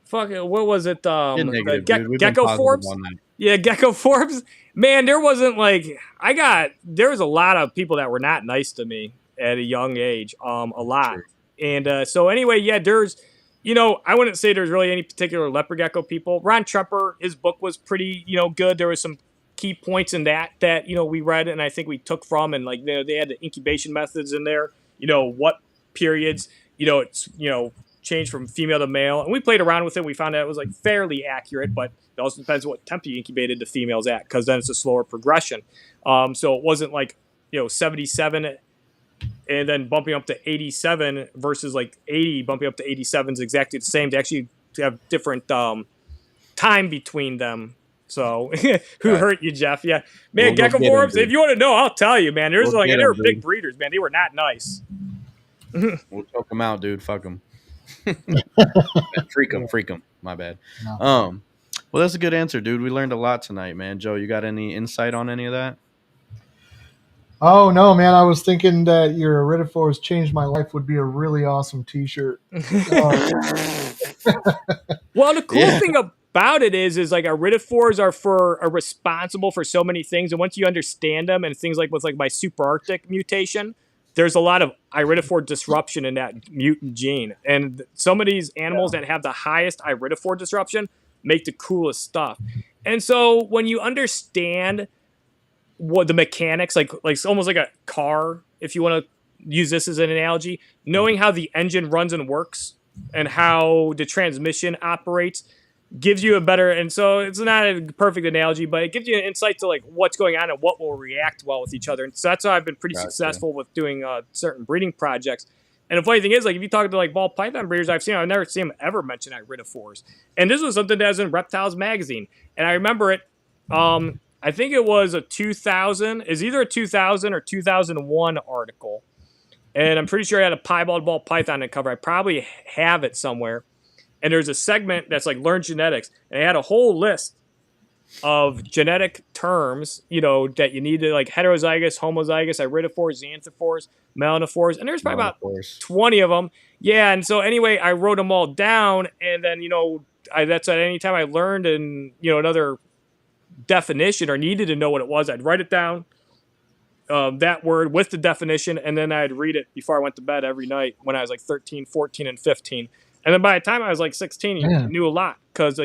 fuck, what was it? Get negative, dude. We've been Gecko positive Forbes. on that. Yeah, Gecko Forbes. Man, there wasn't there was a lot of people that were not nice to me at a young age. A lot. Sure. And so anyway, yeah, there's, I wouldn't say there's really any particular leopard gecko people. Ron Trepper, his book was pretty, good. There was some key points in that we read and I think we took from, and they had the incubation methods in there. What periods, it's changed from female to male, and we played around with it. We found out it was fairly accurate, but it also depends what temp you incubated the females at, because then it's a slower progression. So it wasn't 77 and then bumping up to 87 versus 80 bumping up to 87 is exactly the same. They actually have different time between them. So who hurt you, Jeff? Yeah, man, Gecko Forbes. If you want to know, I'll tell you, man. There's they were big breeders, man. They were not nice. We'll choke them out, dude. Fuck them. Freak them. My bad. No. Well, that's a good answer, dude. We learned a lot tonight, man. Joe, you got any insight on any of that? Oh no, man! I was thinking that your iridophores changed my life would be a really awesome T-shirt. Well, the cool thing about it is iridophores are responsible for so many things, and once you understand them, and things with my super Arctic mutation, there's a lot of iridophore disruption in that mutant gene, and some of these animals that have the highest iridophore disruption make the coolest stuff. And so when you understand what the mechanics, it's almost like a car, if you want to use this as an analogy, knowing how the engine runs and works and how the transmission operates gives you a better, and so it's not a perfect analogy, but it gives you an insight to what's going on and what will react well with each other. And so that's how I've been pretty successful with doing certain breeding projects. And the funny thing is, if you talk to ball python breeders I've never seen them ever mention iridophores. And this was something that was in Reptiles magazine, and I remember it. I think it was a 2000, is either a 2000 or 2001 article. And I'm pretty sure I had a piebald ball python to cover. I probably have it somewhere. And there's a segment that's Learn Genetics. And it had a whole list of genetic terms, that you need to heterozygous, homozygous, iridophores, xanthophores, melanophores. And there's probably about 20 of them. Yeah. And so anyway, I wrote them all down. And then, that's at any time I learned another definition or needed to know what it was, I'd write it down, that word with the definition, and then I'd read it before I went to bed every night when I was 13, 14, and 15. And then by the time I was 16, you knew a lot, because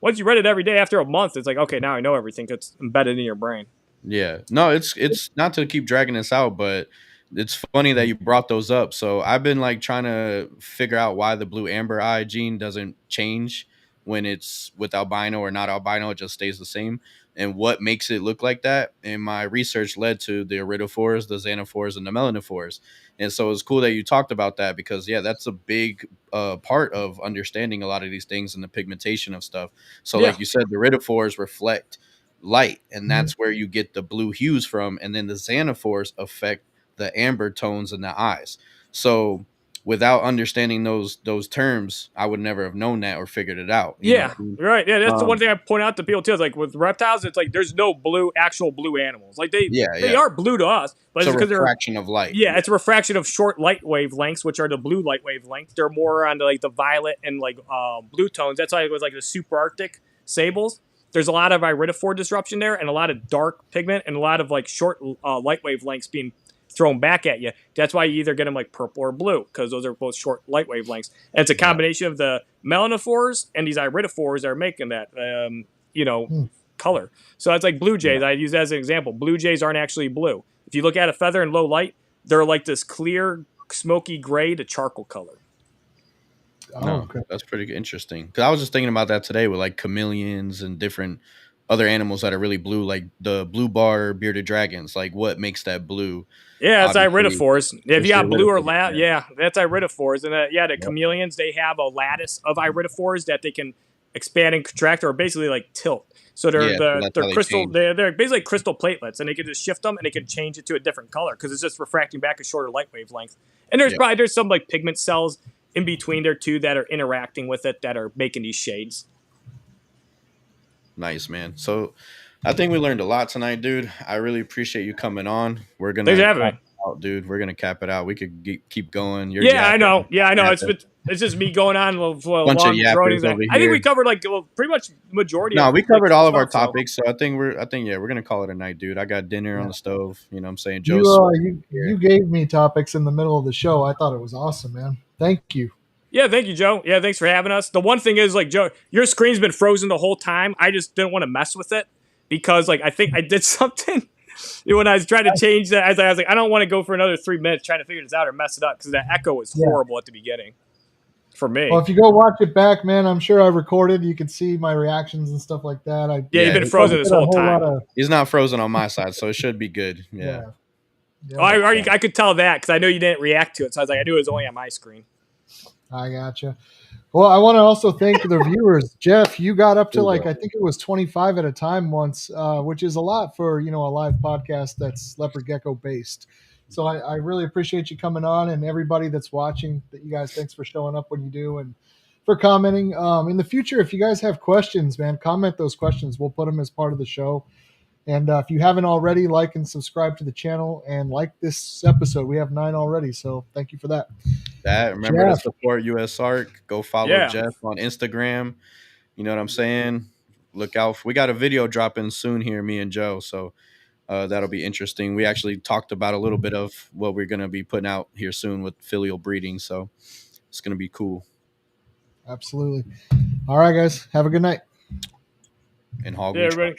once you read it every day, after a month, it's okay, now I know everything. It's embedded in your brain. Yeah, no, it's not to keep dragging this out, but it's funny that you brought those up. So I've been trying to figure out why the blue amber eye gene doesn't change when it's with albino or not albino. It just stays the same, and what makes it look like that. And my research led to the iridophores, the xanthophores, and the melanophores. And so it's cool that you talked about that, because that's a big part of understanding a lot of these things and the pigmentation of stuff. So like you said, the iridophores reflect light, and that's where you get the blue hues from, and then the xanthophores affect the amber tones in the eyes. So without understanding those terms, I would never have known that or figured it out. Right. Yeah, that's the one thing I point out to people too. Is with reptiles, it's there's no actual blue animals. They are blue to us, but it's a refraction of light. Yeah, it's a refraction of short light wavelengths, which are the blue light wavelengths. They're more on the violet and blue tones. That's why it was the super Arctic sables. There's a lot of iridophore disruption there, and a lot of dark pigment, and a lot of short light wavelengths being thrown back at you. That's why you either get them purple or blue, because those are both short light wavelengths. And it's a combination of the melanophores and these iridophores that are making that. color. So it's like blue jays. I use that as an example. Blue jays aren't actually blue. If you look at a feather in low light, they're like this clear, smoky gray to charcoal color. Okay. That's pretty interesting. Because I was just thinking about that today with like chameleons and different other animals that are really blue, like the blue bar bearded dragons. Like, what makes that blue? Yeah, it's Obviously, iridophores. If it's you got blue or iridophores, yeah, that's iridophores. And the chameleons, they have a lattice of iridophores that they can expand and contract, or basically like tilt. So they're so that's they're how they crystal. change. They're basically crystal platelets, and they can just shift them and they can change it to a different color because it's just refracting back a shorter light wavelength. And there's some like pigment cells in between there too that are interacting with it that are making these shades. Nice, man. So I think we learned a lot tonight, dude. I really appreciate you coming on. We're gonna Thanks for having me. out, dude. We're gonna cap it out. We could keep going. You're I know. yapping. It's just me going on with Bunch of yappers over I think here. we covered like pretty much majority. No, of, we covered all of our stuff, topics. So I think we're gonna call it a night, dude. I got dinner on the stove. You know what I'm saying? Joe's You gave me topics in the middle of the show. I thought it was awesome, man. Thank you. Yeah, thank you, Joe. Yeah, thanks for having us. The one thing is, like, Joe, your screen's been frozen the whole time. I just didn't want to mess with it because, like, I think I did something when I was trying to change that. I was like, I don't want to go for another 3 minutes trying to figure this out or mess it up because that echo was horrible at the beginning for me. Well, if you go watch it back, man, I'm sure I recorded. You can see my reactions and stuff like that. You've been frozen this whole time. He's not frozen on my side, so it should be good. Yeah. I could tell that because I know you didn't react to it. So I was like, I knew it was only on my screen. I gotcha. Well, I want to also thank the viewers. Jeff, you got up to like, I think it was 25 at a time once, which is a lot for, a live podcast that's Leopard Gecko based. So I really appreciate you coming on, and everybody that's watching. That you guys, thanks for showing up when you do and for commenting. In the future, if you guys have questions, man, comment those questions. We'll put them as part of the show. And if you haven't already, like and subscribe to the channel and like this episode. We have 9 already, so thank you for that. Remember to support USARC. Go follow Jeff on Instagram. You know what I'm saying? Look out. We got a video dropping soon here, me and Joe. So that'll be interesting. We actually talked about a little bit of what we're going to be putting out here soon with filial breeding. So it's going to be cool. Absolutely. All right, guys. Have a good night. And hog. Yeah, everybody.